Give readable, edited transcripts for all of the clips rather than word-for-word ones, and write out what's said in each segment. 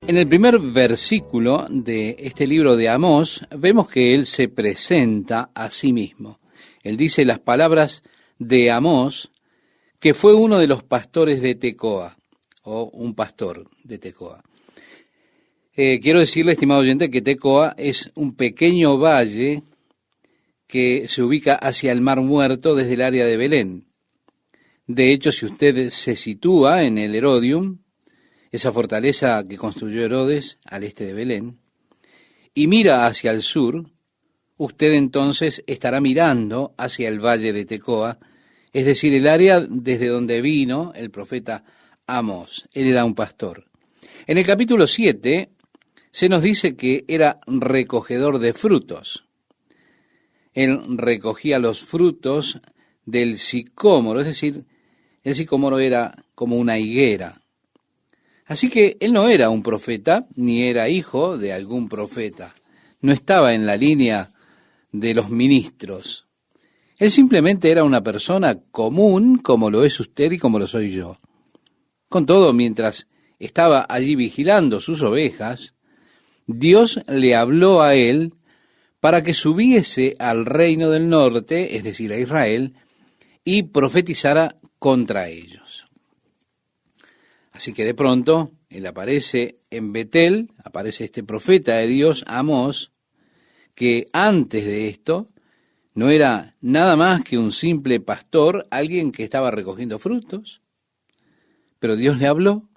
En el primer versículo de este libro de Amós, vemos que él se presenta a sí mismo. Él dice las palabras de Amós, que fue uno de los pastores de Tecoa, o un pastor de Tecoa. Quiero decirle, estimado oyente, que Tecoa es un pequeño valle que se ubica hacia el Mar Muerto desde el área de Belén. De hecho, si usted se sitúa en el Herodium, esa fortaleza que construyó Herodes al este de Belén, y mira hacia el sur, usted entonces estará mirando hacia el valle de Tecoa, es decir, el área desde donde vino el profeta Amós. Él era un pastor. En el capítulo 7 se nos dice que era recogedor de frutos. Él recogía los frutos del sicómoro, es decir, el sicómoro era como una higuera. Así que él no era un profeta, ni era hijo de algún profeta. No estaba en la línea de los ministros. Él simplemente era una persona común, como lo es usted y como lo soy yo. Con todo, mientras estaba allí vigilando sus ovejas, Dios le habló a él para que subiese al reino del norte, es decir, a Israel, y profetizara contra ellos. Así que de pronto, él aparece en Betel, aparece este profeta de Dios, Amós, que antes de esto no era nada más que un simple pastor, alguien que estaba recogiendo frutos, pero Dios le habló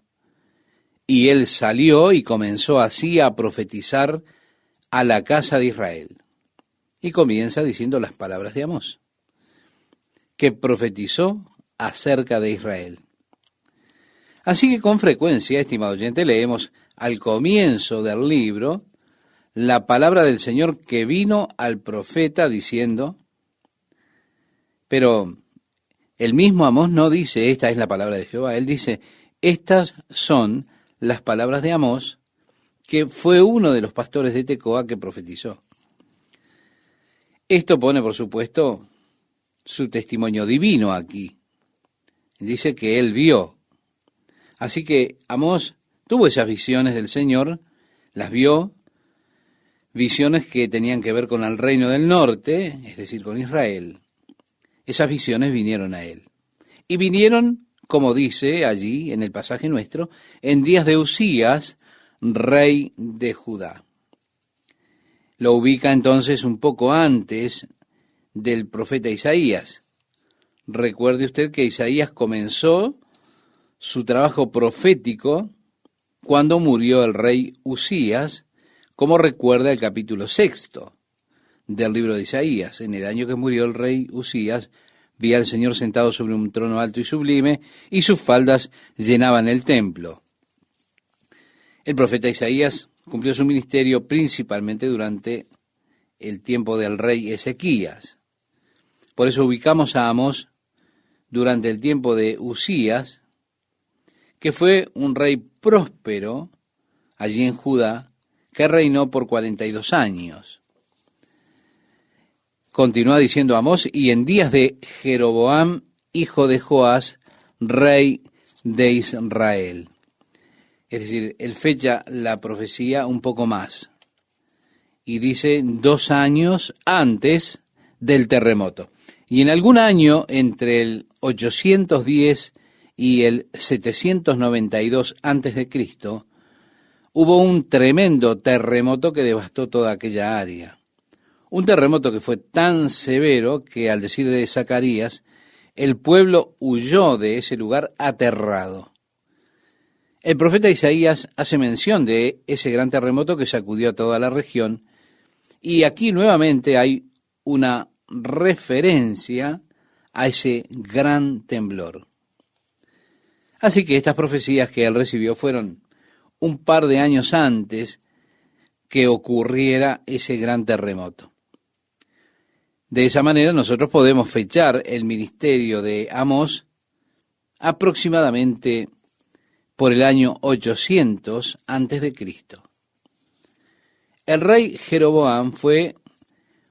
y él salió y comenzó así a profetizar a la casa de Israel. Y comienza diciendo las palabras de Amós, que profetizó acerca de Israel. Así que con frecuencia, estimado oyente, leemos al comienzo del libro la palabra del Señor que vino al profeta diciendo, pero el mismo Amós no dice, esta es la palabra de Jehová, él dice, estas son las palabras de Amós, que fue uno de los pastores de Tecoa que profetizó. Esto pone, por supuesto, su testimonio divino aquí. Dice que él vio. Así que Amós tuvo esas visiones del Señor, las vio, visiones que tenían que ver con el reino del norte, es decir, con Israel. Esas visiones vinieron a él. Y vinieron, como dice allí en el pasaje nuestro, en días de Usías, rey de Judá. Lo ubica entonces un poco antes del profeta Isaías. Recuerde usted que Isaías comenzó su trabajo profético cuando murió el rey Usías, como recuerda el capítulo 6 del libro de Isaías. En el año que murió el rey Usías, vi al Señor sentado sobre un trono alto y sublime, y sus faldas llenaban el templo. El profeta Isaías cumplió su ministerio principalmente durante el tiempo del rey Ezequías. Por eso ubicamos a Amós durante el tiempo de Usías, que fue un rey próspero allí en Judá, que reinó por 42 años. Continúa diciendo Amós, y en días de Jeroboam, hijo de Joás, rey de Israel. Es decir, él fecha la profecía un poco más, y dice 2 años antes del terremoto. Y en algún año entre el 810 y el 792 antes de Cristo, hubo un tremendo terremoto que devastó toda aquella área. Un terremoto que fue tan severo que, al decir de Zacarías, el pueblo huyó de ese lugar aterrado. El profeta Isaías hace mención de ese gran terremoto que sacudió a toda la región, y aquí nuevamente hay una referencia a ese gran temblor. Así que estas profecías que él recibió fueron un par de años antes que ocurriera ese gran terremoto. De esa manera nosotros podemos fechar el ministerio de Amós aproximadamente por el año 800 antes de Cristo. El rey Jeroboam fue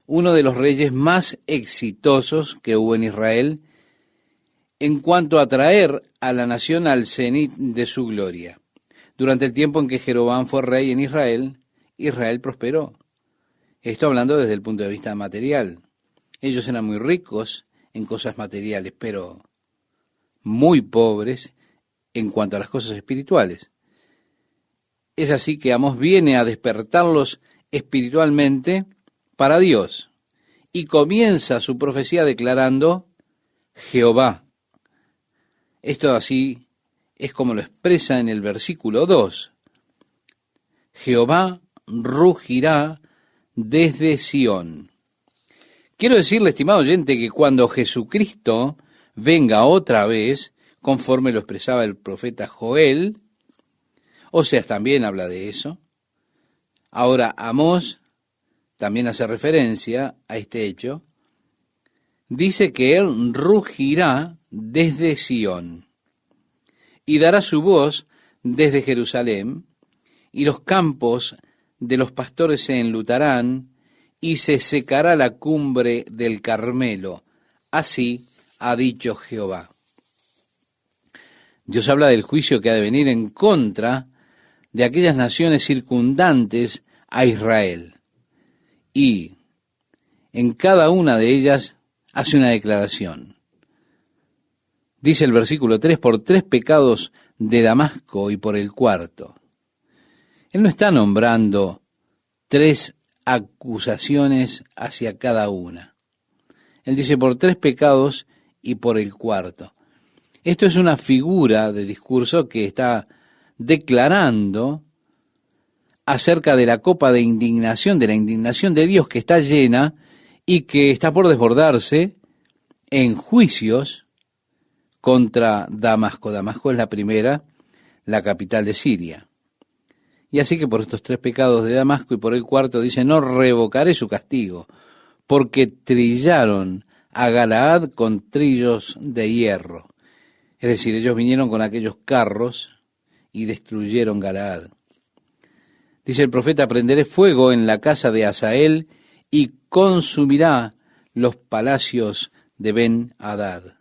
uno de los reyes más exitosos que hubo en Israel en cuanto a traer a la nación al cenit de su gloria. Durante el tiempo en que Jeroboam fue rey en Israel, Israel prosperó. Esto hablando desde el punto de vista material. Ellos eran muy ricos en cosas materiales, pero muy pobres en cuanto a las cosas espirituales. Es así que Amós viene a despertarlos espiritualmente para Dios y comienza su profecía declarando Jehová. Esto así es como lo expresa en el versículo 2. Jehová rugirá desde Sión. Quiero decirle, estimado oyente, que cuando Jesucristo venga otra vez, conforme lo expresaba el profeta Joel, Oseas también habla de eso. Ahora Amós también hace referencia a este hecho. Dice que él rugirá desde Sión y dará su voz desde Jerusalén, y los campos de los pastores se enlutarán, y se secará la cumbre del Carmelo. Así ha dicho Jehová. Dios habla del juicio que ha de venir en contra de aquellas naciones circundantes a Israel. Y en cada una de ellas hace una declaración. Dice el versículo 3, por 3 pecados de Damasco y por el cuarto. Él no está nombrando 3 acusaciones hacia cada una. Él dice por 3 pecados y por el cuarto. Esto es una figura de discurso que está declarando acerca de la copa de indignación, de la indignación de Dios que está llena y que está por desbordarse en juicios contra Damasco. Damasco es la primera, la capital de Siria. Y así que por estos 3 pecados de Damasco y por el cuarto dice, no revocaré su castigo, porque trillaron a Galaad con trillos de hierro. Es decir, ellos vinieron con aquellos carros y destruyeron Galaad. Dice el profeta, prenderé fuego en la casa de Hazael y consumirá los palacios de Ben-Hadad.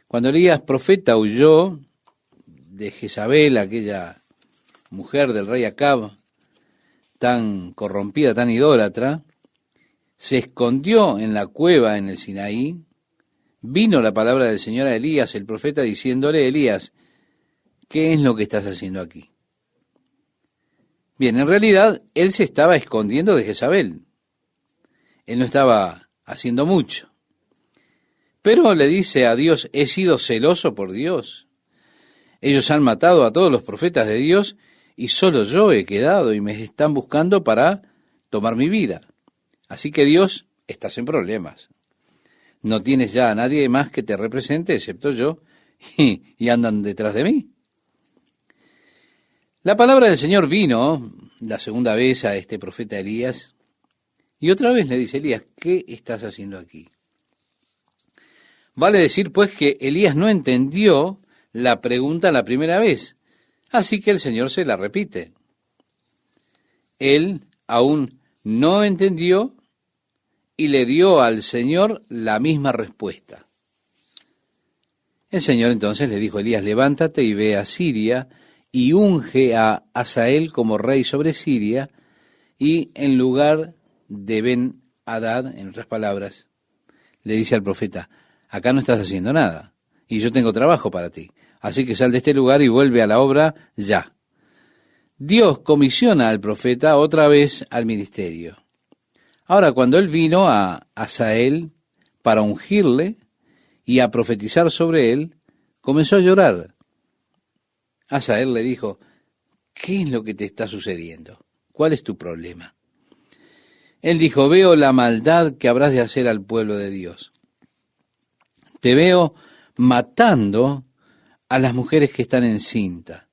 Cuando Elías profeta huyó de Jezabel, aquella mujer del rey Acab, tan corrompida, tan idólatra, se escondió en la cueva en el Sinaí. Vino la palabra del Señor a Elías, el profeta, diciéndole, Elías, ¿qué es lo que estás haciendo aquí? Bien, en realidad, él se estaba escondiendo de Jezabel. Él no estaba haciendo mucho. Pero le dice a Dios, he sido celoso por Dios. Ellos han matado a todos los profetas de Dios y solo yo he quedado y me están buscando para tomar mi vida. Así que Dios, estás en problemas. No tienes ya a nadie más que te represente excepto yo y andan detrás de mí. La palabra del Señor vino la segunda vez a este profeta Elías y otra vez le dice, Elías, ¿qué estás haciendo aquí? Vale decir, pues, que Elías no entendió la pregunta la primera vez, así que el Señor se la repite. Él aún no entendió y le dio al Señor la misma respuesta. El Señor entonces le dijo a Elías, levántate y ve a Siria y unge a Hazael como rey sobre Siria, y en lugar de Ben-Hadad, en otras palabras, le dice al profeta, acá no estás haciendo nada, y yo tengo trabajo para ti, así que sal de este lugar y vuelve a la obra ya. Dios comisiona al profeta otra vez al ministerio. Ahora, cuando él vino a Hazael para ungirle y a profetizar sobre él, comenzó a llorar. Hazael le dijo, ¿qué es lo que te está sucediendo? ¿Cuál es tu problema? Él dijo, veo la maldad que habrás de hacer al pueblo de Dios. Te veo matando a las mujeres que están encinta.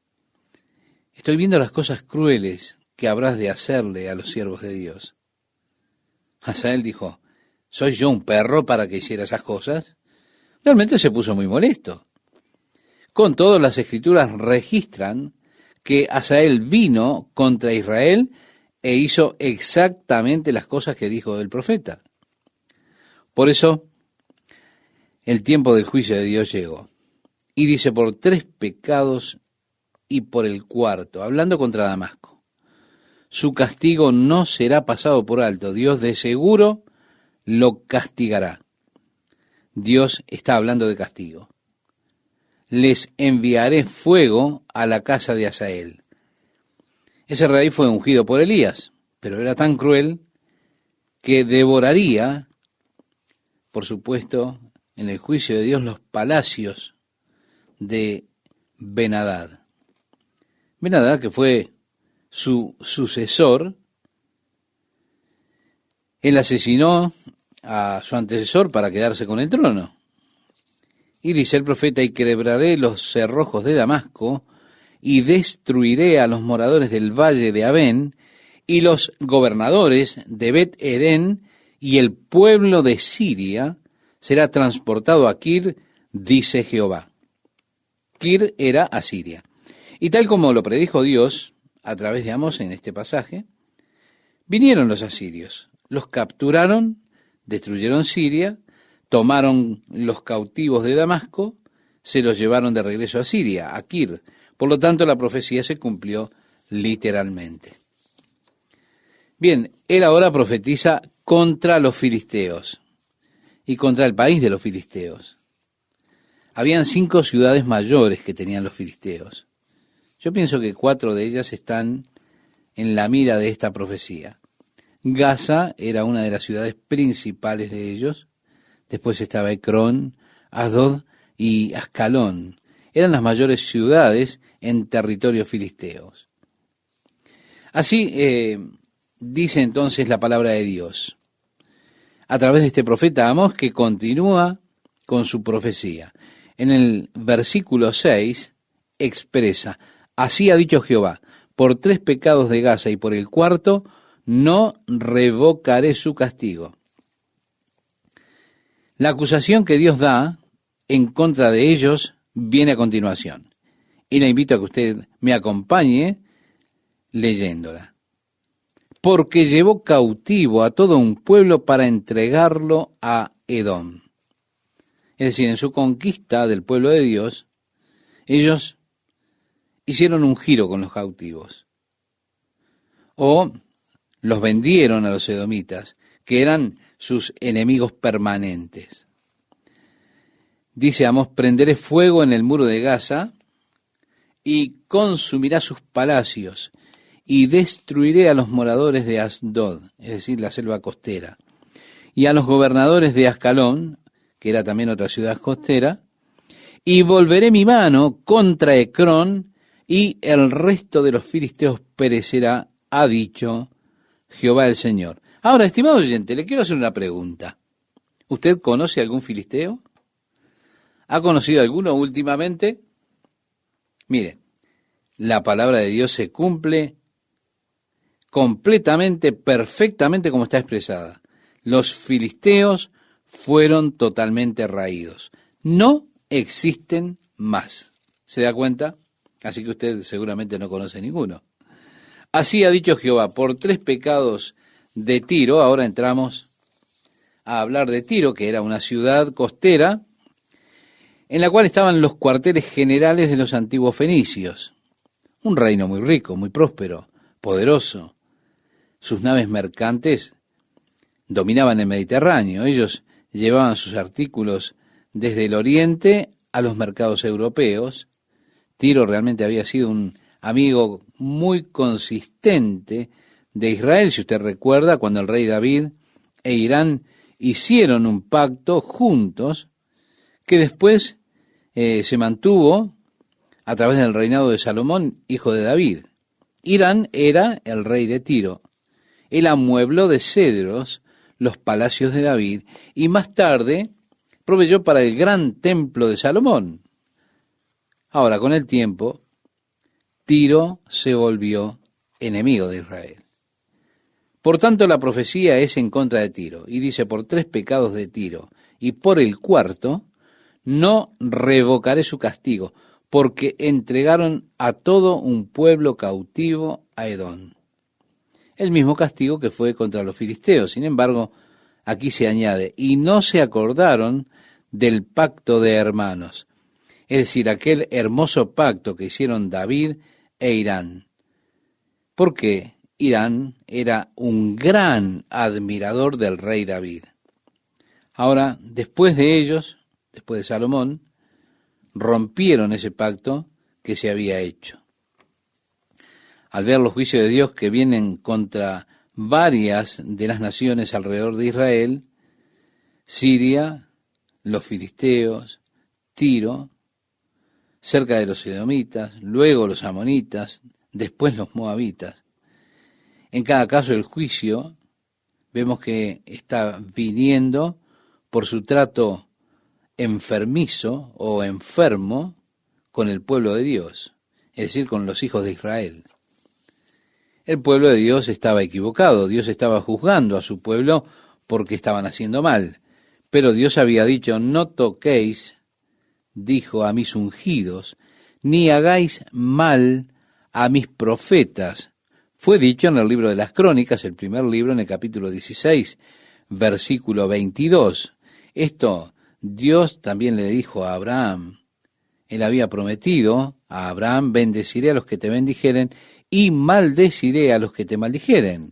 Estoy viendo las cosas crueles que habrás de hacerle a los siervos de Dios. Hazael dijo, ¿soy yo un perro para que hiciera esas cosas? Realmente se puso muy molesto. Con todo, las Escrituras registran que Hazael vino contra Israel e hizo exactamente las cosas que dijo el profeta. Por eso, el tiempo del juicio de Dios llegó. Y dice, por 3 pecados y por el cuarto, hablando contra Damasco. Su castigo no será pasado por alto. Dios de seguro lo castigará. Dios está hablando de castigo. Les enviaré fuego a la casa de Hazael. Ese rey fue ungido por Elías, pero era tan cruel que devoraría, por supuesto, en el juicio de Dios, los palacios de Ben-Hadad. Ben-Hadad, que fue su sucesor, él asesinó a su antecesor para quedarse con el trono. Y dice el profeta, y quebraré los cerrojos de Damasco, y destruiré a los moradores del valle de Abén, y los gobernadores de Bet-Edén, y el pueblo de Siria será transportado a Kir, dice Jehová. Kir era Asiria. Y tal como lo predijo Dios a través de Amós en este pasaje, vinieron los asirios, los capturaron, destruyeron Siria, tomaron los cautivos de Damasco, se los llevaron de regreso a Siria, a Kir. Por lo tanto, la profecía se cumplió literalmente. Bien, él ahora profetiza contra los filisteos y contra el país de los filisteos. Habían 5 ciudades mayores que tenían los filisteos. Yo pienso que 4 de ellas están en la mira de esta profecía. Gaza era una de las ciudades principales de ellos. Después estaba Ecrón, Asdod y Ascalón. Eran las mayores ciudades en territorios filisteos. Así dice entonces la palabra de Dios, a través de este profeta Amós, que continúa con su profecía. En el versículo 6 expresa, así ha dicho Jehová, por 3 pecados de Gaza y por el cuarto, no revocaré su castigo. La acusación que Dios da en contra de ellos viene a continuación. Y le invito a que usted me acompañe leyéndola. Porque llevó cautivo a todo un pueblo para entregarlo a Edom. Es decir, en su conquista del pueblo de Dios, ellos hicieron un giro con los cautivos. O los vendieron a los edomitas, que eran sus enemigos permanentes. Dice Amós, prenderé fuego en el muro de Gaza y consumirá sus palacios y destruiré a los moradores de Asdod, es decir, la selva costera, y a los gobernadores de Ascalón, que era también otra ciudad costera, y volveré mi mano contra Ecrón y el resto de los filisteos perecerá, ha dicho Jehová el Señor. Ahora, estimado oyente, le quiero hacer una pregunta. ¿Usted conoce algún filisteo? ¿Ha conocido alguno últimamente? Mire, la palabra de Dios se cumple completamente, perfectamente como está expresada. Los filisteos fueron totalmente raídos. No existen más. ¿Se da cuenta? Así que usted seguramente no conoce ninguno. Así ha dicho Jehová, por 3 pecados de Tiro, ahora entramos a hablar de Tiro, que era una ciudad costera, en la cual estaban los cuarteles generales de los antiguos fenicios. Un reino muy rico, muy próspero, poderoso. Sus naves mercantes dominaban el Mediterráneo. Ellos llevaban sus artículos desde el oriente a los mercados europeos. Tiro realmente había sido un amigo muy consistente de Israel, si usted recuerda, cuando el rey David e Irán hicieron un pacto juntos, que después se mantuvo a través del reinado de Salomón, hijo de David. Irán era el rey de Tiro. Él amuebló de cedros los palacios de David y más tarde proveyó para el gran templo de Salomón. Ahora, con el tiempo, Tiro se volvió enemigo de Israel. Por tanto, la profecía es en contra de Tiro, y dice, por 3 pecados de Tiro, y por el cuarto, no revocaré su castigo, porque entregaron a todo un pueblo cautivo a Edom. El mismo castigo que fue contra los filisteos. Sin embargo, aquí se añade, y no se acordaron del pacto de hermanos. es decir, aquel hermoso pacto que hicieron David e Irán. Porque Irán era un gran admirador del rey David. Ahora, después de ellos, después de Salomón, rompieron ese pacto que se había hecho. Al ver los juicios de Dios que vienen contra varias de las naciones alrededor de Israel, Siria, los filisteos, Tiro, cerca de los edomitas, luego los amonitas, después los moabitas. En cada caso el juicio vemos que está viniendo por su trato enfermizo o enfermo con el pueblo de Dios, es decir, con los hijos de Israel. El pueblo de Dios estaba equivocado, Dios estaba juzgando a su pueblo porque estaban haciendo mal, pero Dios había dicho, no toquéis, dijo, a mis ungidos, ni hagáis mal a mis profetas. Fue dicho en el libro de las Crónicas, el primer libro, en el capítulo 16, versículo 22. Esto Dios también le dijo a Abraham. Él había prometido a Abraham, bendeciré a los que te bendijeren y maldeciré a los que te maldijeren.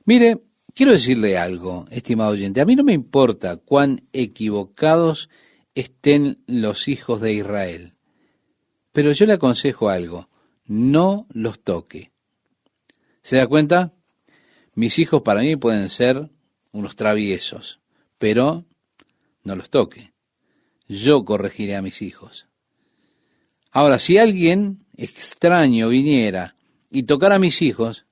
Mire, quiero decirle algo, estimado oyente. A mí no me importa cuán equivocados estén los hijos de Israel, pero yo le aconsejo algo, no los toque. ¿Se da cuenta? Mis hijos para mí pueden ser unos traviesos, pero no los toque. Yo corregiré a mis hijos. Ahora, si alguien extraño viniera y tocara a mis hijos,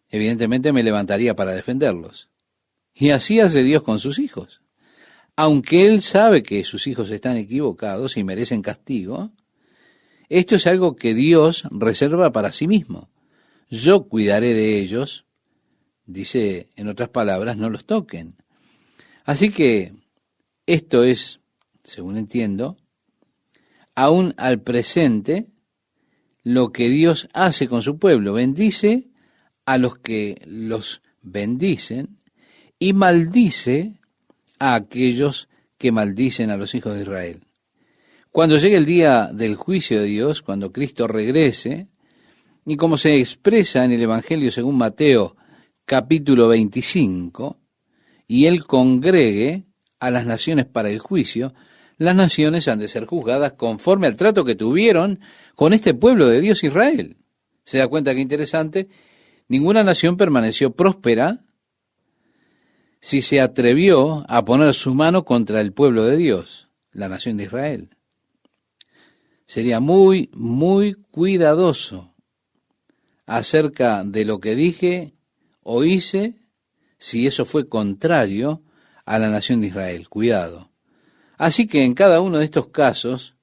evidentemente me levantaría para defenderlos. Y así hace Dios con sus hijos. Aunque Él sabe que sus hijos están equivocados y merecen castigo, esto es algo que Dios reserva para sí mismo. Yo cuidaré de ellos, dice en otras palabras, no los toquen. Así que esto es, según entiendo, aún al presente, lo que Dios hace con su pueblo. Bendice a los que los bendicen y maldice a aquellos que maldicen a los hijos de Israel. Cuando llegue el día del juicio de Dios, cuando Cristo regrese, y como se expresa en el Evangelio según Mateo capítulo 25, y Él congregue a las naciones para el juicio, las naciones han de ser juzgadas conforme al trato que tuvieron con este pueblo de Dios Israel. ¿Se da cuenta qué interesante? Ninguna nación permaneció próspera si se atrevió a poner su mano contra el pueblo de Dios, la nación de Israel. Sería muy, muy cuidadoso acerca de lo que dije o hice si eso fue contrario a la nación de Israel. Cuidado. Así que en cada uno de estos casos,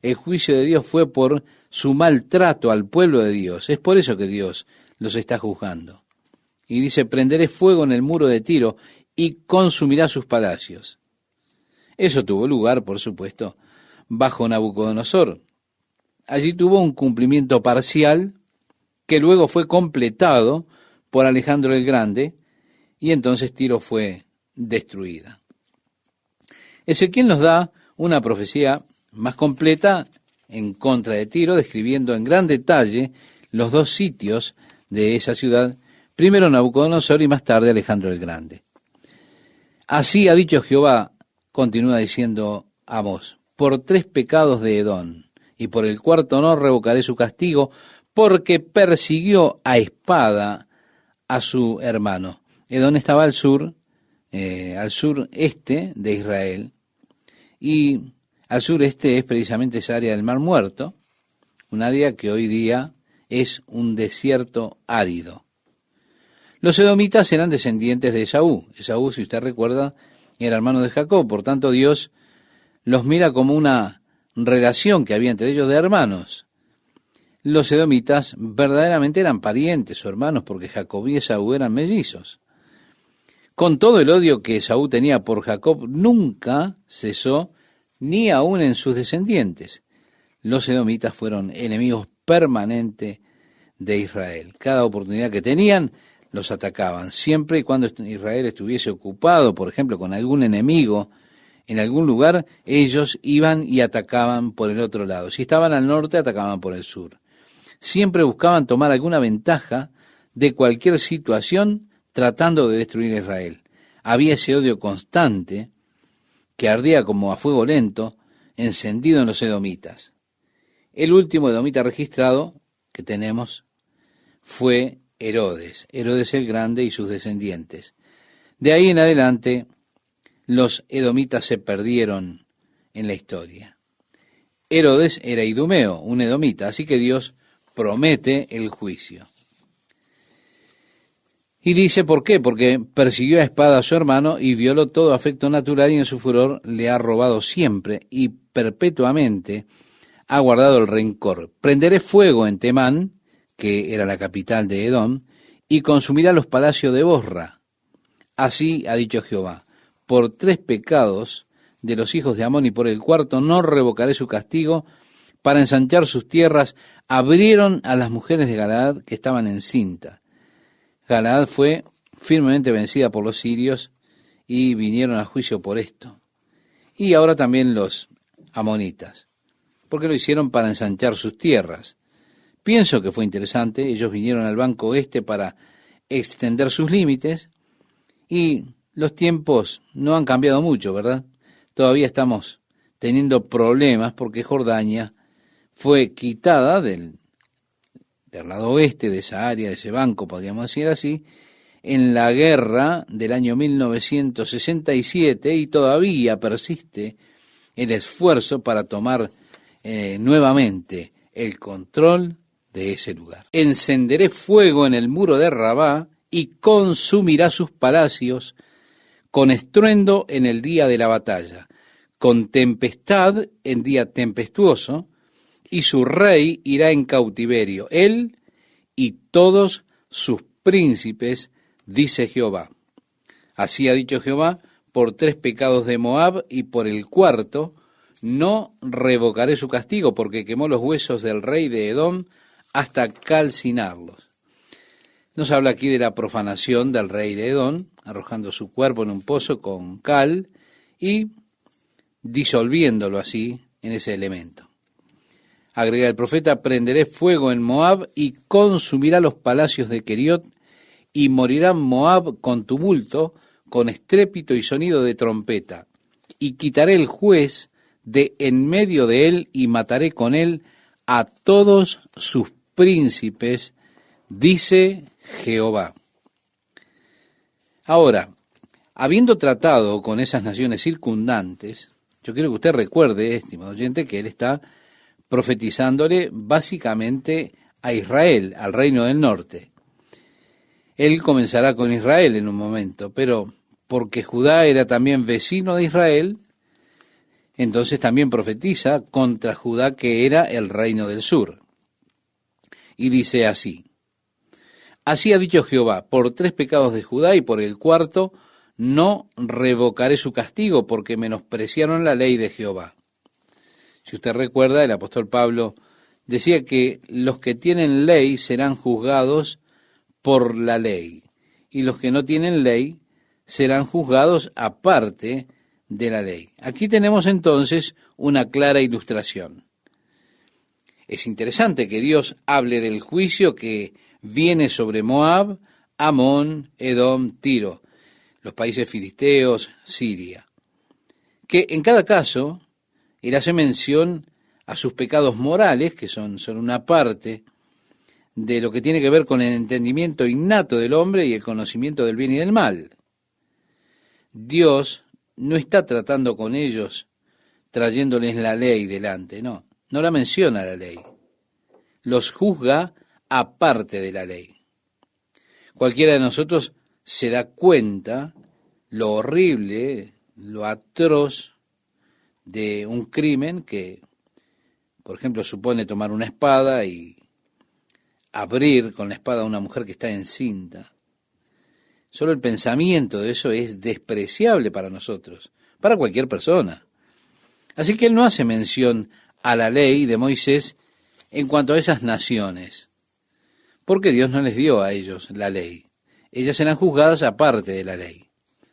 el juicio de Dios fue por su maltrato al pueblo de Dios. Es por eso que Dios los está juzgando. Y dice, prenderé fuego en el muro de Tiro y consumirá sus palacios. Eso tuvo lugar, por supuesto, bajo Nabucodonosor. Allí tuvo un cumplimiento parcial que luego fue completado por Alejandro el Grande, y entonces Tiro fue destruida. Ezequiel nos da una profecía más completa en contra de Tiro, describiendo en gran detalle los dos sitios de esa ciudad, primero Nabucodonosor y más tarde Alejandro el Grande. Así ha dicho Jehová, continúa diciendo Amós, por 3 pecados de Edom, y por el cuarto no revocaré su castigo, porque persiguió a espada a su hermano. Edom estaba al sureste de Israel, y al sureste es precisamente esa área del Mar Muerto, un área que hoy día es un desierto árido. Los edomitas eran descendientes de Esaú. Esaú, si usted recuerda, era hermano de Jacob, por tanto Dios los mira como una relación que había entre ellos de hermanos. Los edomitas verdaderamente eran parientes o hermanos porque Jacob y Esaú eran mellizos. Con todo el odio que Esaú tenía por Jacob, nunca cesó, ni aún en sus descendientes. Los edomitas fueron enemigos permanentes de Israel. Cada oportunidad que tenían, los atacaban. Siempre y cuando Israel estuviese ocupado, por ejemplo, con algún enemigo en algún lugar, ellos iban y atacaban por el otro lado. Si estaban al norte, atacaban por el sur. Siempre buscaban tomar alguna ventaja de cualquier situación tratando de destruir a Israel. Había ese odio constante que ardía como a fuego lento, encendido en los edomitas. El último edomita registrado que tenemos fue Herodes el Grande y sus descendientes. De ahí en adelante, los edomitas se perdieron en la historia. Herodes era idumeo, un edomita, así que Dios promete el juicio. Y dice, ¿por qué? Porque persiguió a espada a su hermano y violó todo afecto natural y en su furor le ha robado siempre y perpetuamente ha guardado el rencor. Prenderé fuego en Temán, que era la capital de Edom, y consumirá los palacios de Bosra. Así ha dicho Jehová, por 3 pecados de los hijos de Amón y por el cuarto no revocaré su castigo, para ensanchar sus tierras abrieron a las mujeres de Galaad que estaban encintas. Galaad fue firmemente vencida por los sirios y vinieron a juicio por esto. Y ahora también los amonitas, porque lo hicieron para ensanchar sus tierras. Pienso que fue interesante, ellos vinieron al banco oeste para extender sus límites y los tiempos no han cambiado mucho, ¿verdad? Todavía estamos teniendo problemas porque Jordania fue quitada del lado oeste de esa área, de ese banco, podríamos decir así, en la guerra del año 1967 y todavía persiste el esfuerzo para tomar nuevamente el control de ese lugar. Encenderé fuego en el muro de Rabá y consumirá sus palacios con estruendo en el día de la batalla, con tempestad en día tempestuoso, y su rey irá en cautiverio, él y todos sus príncipes, dice Jehová. Así ha dicho Jehová, por 3 pecados de Moab y por el cuarto, no revocaré su castigo, porque quemó los huesos del rey de Edom hasta calcinarlos. Nos habla aquí de la profanación del rey de Edom, arrojando su cuerpo en un pozo con cal y disolviéndolo así en ese elemento. Agrega el profeta, prenderé fuego en Moab y consumirá los palacios de Keriot, y morirá Moab con tumulto, con estrépito y sonido de trompeta. Y quitaré el juez de en medio de él, y mataré con él a todos sus príncipes, dice Jehová. Ahora, habiendo tratado con esas naciones circundantes, yo quiero que usted recuerde, estimado oyente, que él está profetizándole básicamente a Israel, al reino del norte. Él comenzará con Israel en un momento, pero porque Judá era también vecino de Israel, entonces también profetiza contra Judá, que era el reino del sur. Y dice así: así ha dicho Jehová, por 3 pecados de Judá y por el cuarto no revocaré su castigo, porque menospreciaron la ley de Jehová. Si usted recuerda, el apóstol Pablo decía que los que tienen ley serán juzgados por la ley, y los que no tienen ley serán juzgados aparte de la ley. Aquí tenemos entonces una clara ilustración. Es interesante que Dios hable del juicio que viene sobre Moab, Amón, Edom, Tiro, los países filisteos, Siria, que en cada caso él hace mención a sus pecados morales, que son una parte de lo que tiene que ver con el entendimiento innato del hombre y el conocimiento del bien y del mal. Dios no está tratando con ellos trayéndoles la ley delante, no la menciona la ley. Los juzga aparte de la ley. Cualquiera de nosotros se da cuenta lo horrible, lo atroz de un crimen que, por ejemplo, supone tomar una espada y abrir con la espada a una mujer que está encinta. Solo el pensamiento de eso es despreciable para nosotros, para cualquier persona. Así que él no hace mención a la ley de Moisés en cuanto a esas naciones, porque Dios no les dio a ellos la ley. Ellas eran juzgadas aparte de la ley.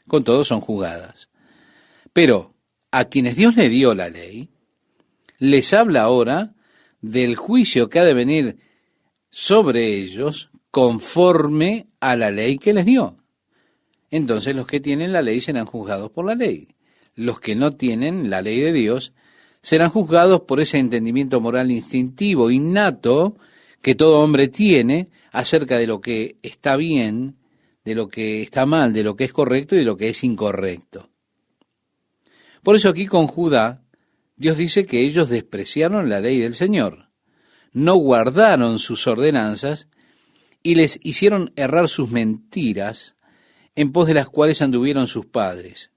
Con todo son juzgadas. Pero a quienes Dios le dio la ley, les habla ahora del juicio que ha de venir sobre ellos conforme a la ley que les dio. Entonces los que tienen la ley serán juzgados por la ley. Los que no tienen la ley de Dios serán juzgados por ese entendimiento moral instintivo, innato, que todo hombre tiene acerca de lo que está bien, de lo que está mal, de lo que es correcto y de lo que es incorrecto. Por eso aquí con Judá, Dios dice que ellos despreciaron la ley del Señor, no guardaron sus ordenanzas y les hicieron errar sus mentiras, en pos de las cuales anduvieron sus padres.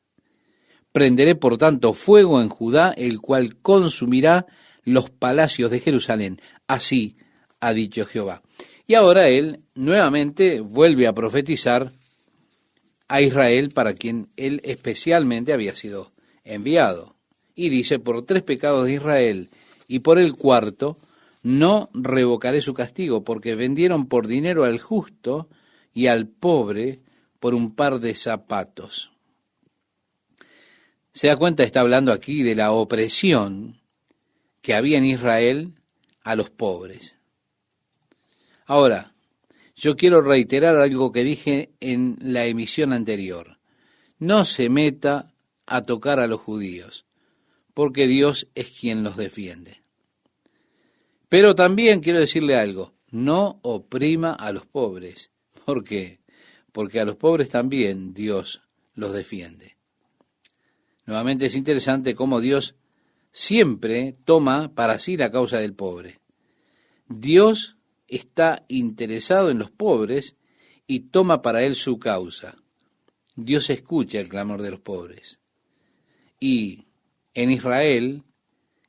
Prenderé, por tanto, fuego en Judá, el cual consumirá los palacios de Jerusalén. Así ha dicho Jehová. Y ahora él nuevamente vuelve a profetizar a Israel, para quien él especialmente había sido enviado. Y dice, por 3 pecados de Israel y por el 4º, no revocaré su castigo, porque vendieron por dinero al justo y al pobre por un par de zapatos. Se da cuenta, está hablando aquí de la opresión que había en Israel a los pobres. Ahora, yo quiero reiterar algo que dije en la emisión anterior. No se meta a tocar a los judíos, porque Dios es quien los defiende. Pero también quiero decirle algo, no oprima a los pobres. ¿Por qué? Porque a los pobres también Dios los defiende. Nuevamente es interesante cómo Dios siempre toma para sí la causa del pobre. Dios está interesado en los pobres y toma para él su causa. Dios escucha el clamor de los pobres. Y en Israel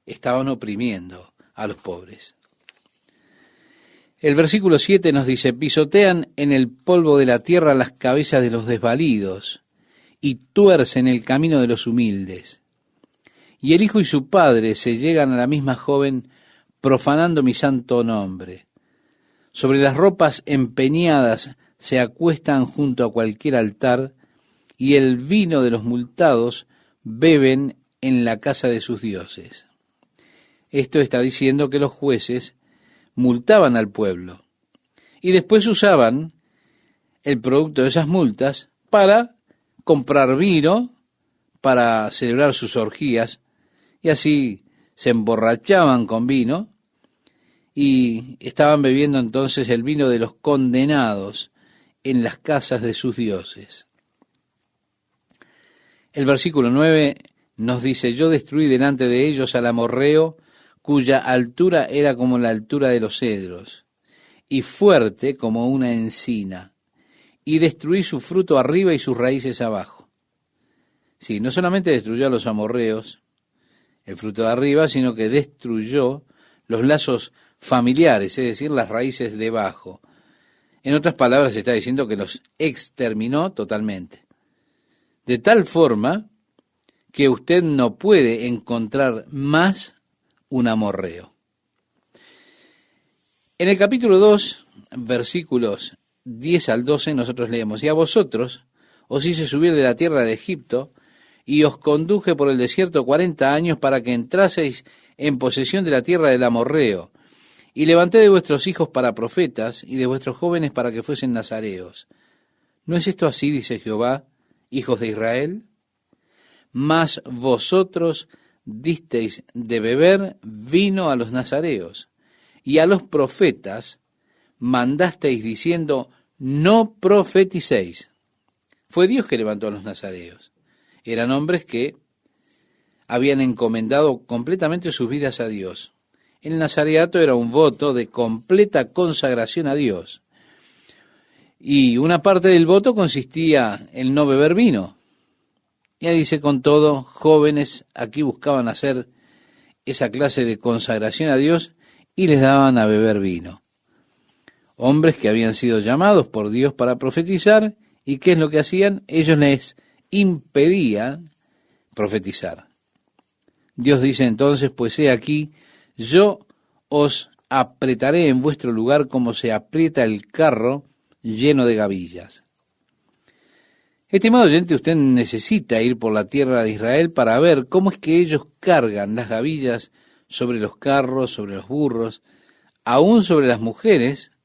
estaban oprimiendo a los pobres. El versículo 7 nos dice, pisotean en el polvo de la tierra las cabezas de los desvalidos y tuercen el camino de los humildes. Y el hijo y su padre se llegan a la misma joven, profanando mi santo nombre. Sobre las ropas empeñadas se acuestan junto a cualquier altar, y el vino de los multados beben en la casa de sus dioses. Esto está diciendo que los jueces multaban al pueblo, y después usaban el producto de esas multas para comprar vino, para celebrar sus orgías, y así se emborrachaban con vino, y estaban bebiendo entonces el vino de los condenados en las casas de sus dioses. El versículo 9 nos dice, yo destruí delante de ellos al amorreo, cuya altura era como la altura de los cedros, y fuerte como una encina, y destruí su fruto arriba y sus raíces abajo. Sí, no solamente destruyó a los amorreos, el fruto de arriba, sino que destruyó los lazos familiares, es decir, las raíces debajo. En otras palabras, se está diciendo que los exterminó totalmente. De tal forma que usted no puede encontrar más un amorreo. En el capítulo 2, versículos 10 al 12, nosotros leemos, y a vosotros os hice subir de la tierra de Egipto, y os conduje por el desierto 40 años para que entraseis en posesión de la tierra del amorreo, y levanté de vuestros hijos para profetas, y de vuestros jóvenes para que fuesen nazareos. ¿No es esto así, dice Jehová, hijos de Israel? Mas vosotros disteis de beber vino a los nazareos, y a los profetas mandasteis diciendo, no profeticéis. Fue Dios que levantó a los nazareos. Eran hombres que habían encomendado completamente sus vidas a Dios. El nazareato era un voto de completa consagración a Dios. Y una parte del voto consistía en no beber vino. Ya dice, con todo, jóvenes aquí buscaban hacer esa clase de consagración a Dios y les daban a beber vino. Hombres que habían sido llamados por Dios para profetizar, ¿y qué es lo que hacían? Ellos les impedían profetizar. Dios dice entonces, pues he aquí, yo os apretaré en vuestro lugar como se aprieta el carro lleno de gavillas. Estimado oyente, usted necesita ir por la tierra de Israel para ver cómo es que ellos cargan las gavillas sobre los carros, sobre los burros, aún sobre las mujeres,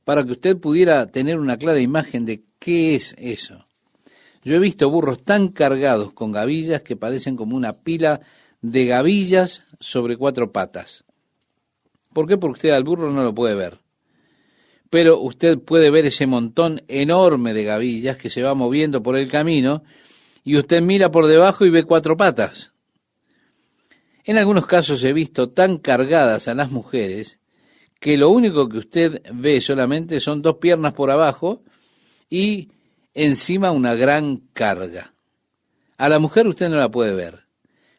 para que usted pudiera tener una clara imagen de qué es eso. Yo he visto burros tan cargados con gavillas que parecen como una pila de gavillas sobre 4 patas. ¿Por qué? Porque usted al burro no lo puede ver. Pero usted puede ver ese montón enorme de gavillas que se va moviendo por el camino y usted mira por debajo y ve 4 patas. En algunos casos he visto tan cargadas a las mujeres que lo único que usted ve solamente son 2 piernas por abajo y encima una gran carga. A la mujer usted no la puede ver,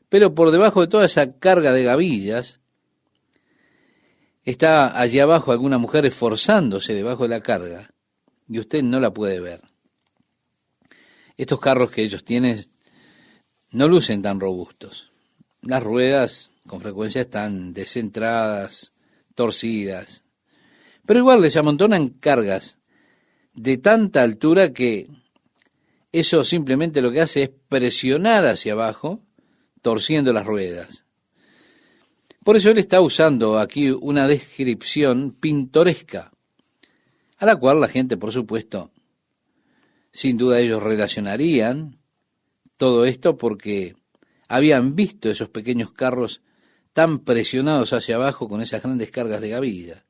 pero por debajo de toda esa carga de gavillas está allí abajo alguna mujer esforzándose debajo de la carga y usted no la puede ver. Estos carros que ellos tienen no lucen tan robustos. Las ruedas con frecuencia están descentradas, torcidas, pero igual les amontonan cargas de tanta altura que eso simplemente lo que hace es presionar hacia abajo, torciendo las ruedas. Por eso él está usando aquí una descripción pintoresca, a la cual la gente, por supuesto, sin duda ellos relacionarían todo esto porque habían visto esos pequeños carros tan presionados hacia abajo con esas grandes cargas de gavilla.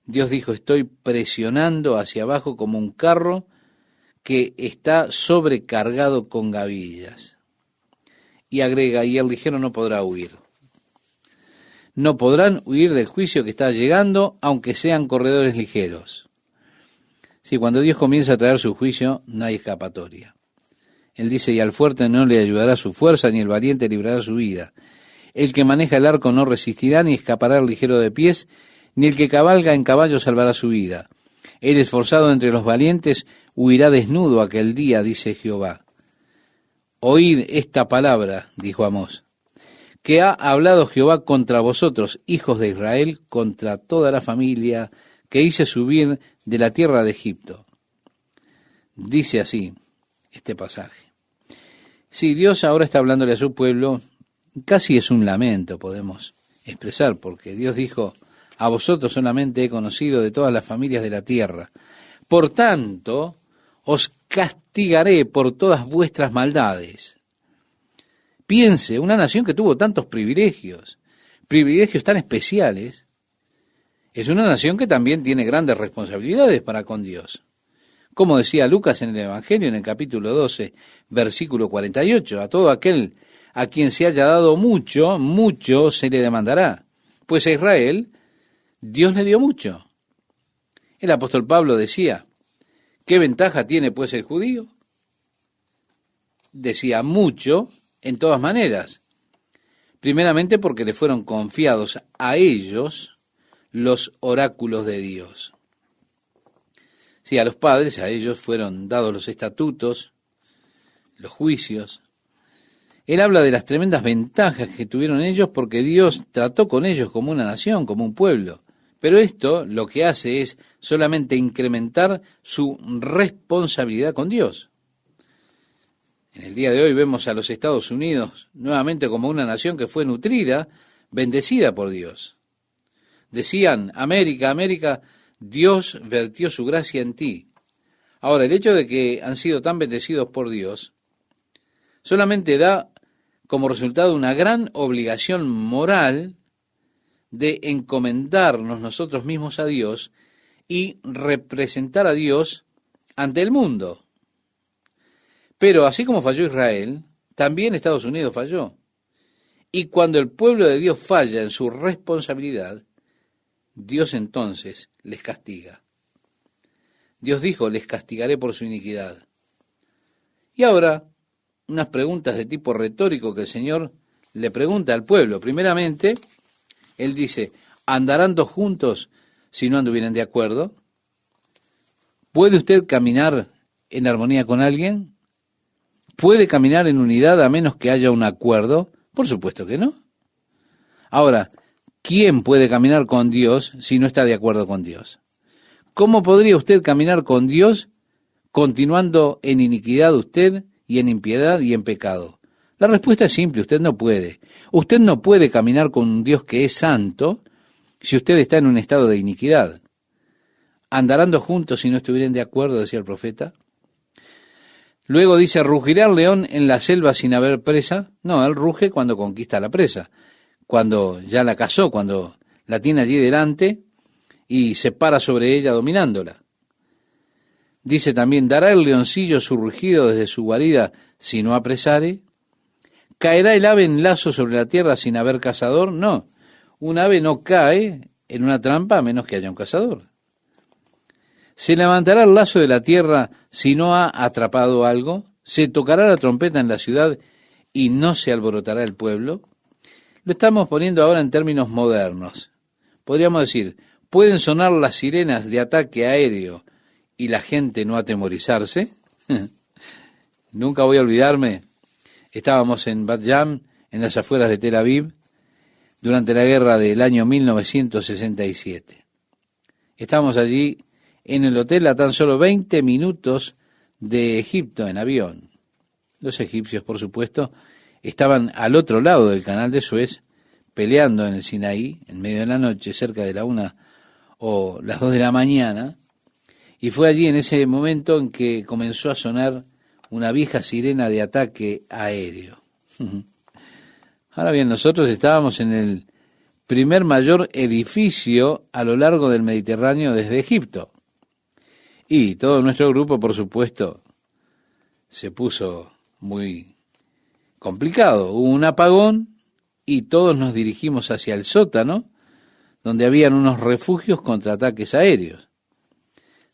Dios dijo, estoy presionando hacia abajo como un carro que está sobrecargado con gavillas. Y agrega, y el ligero no podrá huir. No podrán huir del juicio que está llegando, aunque sean corredores ligeros. Sí, cuando Dios comienza a traer su juicio, no hay escapatoria. Él dice, y al fuerte no le ayudará su fuerza, ni el valiente librará su vida. El que maneja el arco no resistirá, ni escapará el ligero de pies, ni el que cabalga en caballo salvará su vida. El esforzado entre los valientes huirá desnudo aquel día, dice Jehová. Oíd esta palabra, dijo Amós, que ha hablado Jehová contra vosotros, hijos de Israel, contra toda la familia que hice subir de la tierra de Egipto. Dice así este pasaje. Si Dios ahora está hablándole a su pueblo, casi es un lamento, podemos expresar, porque Dios dijo, a vosotros solamente he conocido de todas las familias de la tierra. Por tanto, os castigaré por todas vuestras maldades. Piense, una nación que tuvo tantos privilegios tan especiales, es una nación que también tiene grandes responsabilidades para con Dios. Como decía Lucas en el Evangelio, en el capítulo 12, versículo 48, a todo aquel a quien se haya dado mucho, mucho se le demandará. Pues a Israel, Dios le dio mucho. El apóstol Pablo decía, ¿qué ventaja tiene pues el judío? Decía mucho en todas maneras. Primeramente porque le fueron confiados a ellos los oráculos de Dios. Sí, a los padres, a ellos fueron dados los estatutos, los juicios. Él habla de las tremendas ventajas que tuvieron ellos porque Dios trató con ellos como una nación, como un pueblo. Pero esto lo que hace es solamente incrementar su responsabilidad con Dios. En el día de hoy vemos a los Estados Unidos nuevamente como una nación que fue nutrida, bendecida por Dios. Decían, América, América, Dios vertió su gracia en ti. Ahora, el hecho de que han sido tan bendecidos por Dios solamente da como resultado una gran obligación moral de encomendarnos nosotros mismos a Dios y representar a Dios ante el mundo. Pero así como falló Israel, también Estados Unidos falló. Y cuando el pueblo de Dios falla en su responsabilidad, Dios entonces les castiga. Dios dijo, les castigaré por su iniquidad. Y ahora, unas preguntas de tipo retórico que el Señor le pregunta al pueblo. Primeramente, Él dice, ¿andarán dos juntos si no anduvieran de acuerdo? ¿Puede usted caminar en armonía con alguien? ¿Puede caminar en unidad a menos que haya un acuerdo? Por supuesto que no. Ahora, ¿quién puede caminar con Dios si no está de acuerdo con Dios? ¿Cómo podría usted caminar con Dios continuando en iniquidad usted y en impiedad y en pecado? La respuesta es simple, usted no puede. Usted no puede caminar con un Dios que es santo si usted está en un estado de iniquidad. ¿Andarán dos juntos si no estuvieran de acuerdo?, decía el profeta. Luego dice, ¿rugirá el león en la selva sin haber presa? No, él ruge cuando conquista la presa, cuando ya la cazó, cuando la tiene allí delante y se para sobre ella dominándola. Dice también, ¿dará el leoncillo su rugido desde su guarida si no apresare? ¿Caerá el ave en lazo sobre la tierra sin haber cazador? No, un ave no cae en una trampa a menos que haya un cazador. ¿Se levantará el lazo de la tierra si no ha atrapado algo? ¿Se tocará la trompeta en la ciudad y no se alborotará el pueblo? Lo estamos poniendo ahora en términos modernos. Podríamos decir, ¿pueden sonar las sirenas de ataque aéreo y la gente no atemorizarse? Nunca voy a olvidarme, estábamos en Bat Yam, en las afueras de Tel Aviv, durante la guerra del año 1967. Estábamos allí en el hotel a tan solo 20 minutos de Egipto en avión. Los egipcios, por supuesto, estaban al otro lado del canal de Suez, peleando en el Sinaí, en medio de la noche, cerca de la 1 o las 2 de la mañana, y fue allí en ese momento en que comenzó a sonar una vieja sirena de ataque aéreo. Ahora bien, nosotros estábamos en el primer mayor edificio a lo largo del Mediterráneo desde Egipto. Y todo nuestro grupo, por supuesto, se puso muy complicado. Hubo un apagón y todos nos dirigimos hacia el sótano, donde habían unos refugios contra ataques aéreos.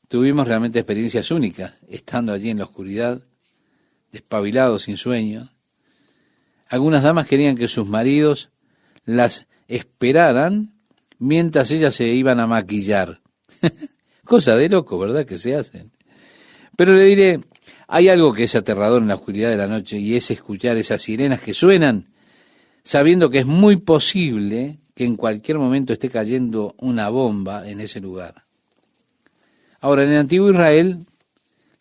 Tuvimos realmente experiencias únicas, estando allí en la oscuridad, despabilados, sin sueño. Algunas damas querían que sus maridos las esperaran mientras ellas se iban a maquillar. Cosa de loco, ¿verdad?, que se hacen. Pero le diré, hay algo que es aterrador en la oscuridad de la noche y es escuchar esas sirenas que suenan sabiendo que es muy posible que en cualquier momento esté cayendo una bomba en ese lugar. Ahora, en el antiguo Israel,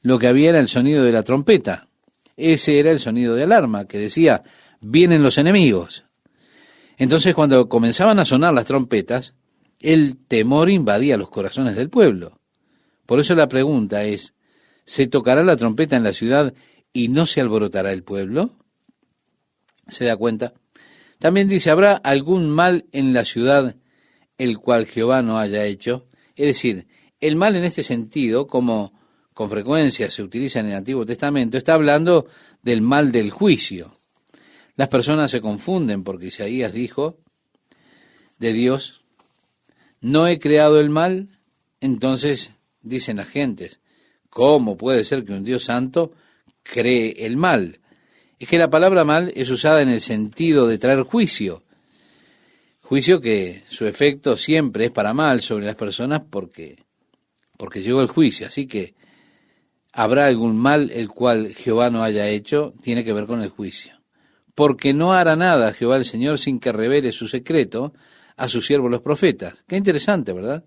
lo que había era el sonido de la trompeta. Ese era el sonido de alarma que decía, vienen los enemigos. Entonces, cuando comenzaban a sonar las trompetas, el temor invadía los corazones del pueblo. Por eso la pregunta es, ¿se tocará la trompeta en la ciudad y no se alborotará el pueblo? ¿Se da cuenta? También dice, ¿habrá algún mal en la ciudad el cual Jehová no haya hecho? Es decir, el mal en este sentido, como con frecuencia se utiliza en el Antiguo Testamento, está hablando del mal del juicio. Las personas se confunden porque Isaías dijo de Dios, ¿no he creado el mal? Entonces dicen las gentes, ¿cómo puede ser que un Dios santo cree el mal? Es que la palabra mal es usada en el sentido de traer juicio. Juicio que su efecto siempre es para mal sobre las personas porque llegó el juicio. Así que habrá algún mal el cual Jehová no haya hecho, tiene que ver con el juicio. Porque no hará nada Jehová el Señor sin que revele su secreto a sus siervos los profetas. Qué interesante, ¿verdad?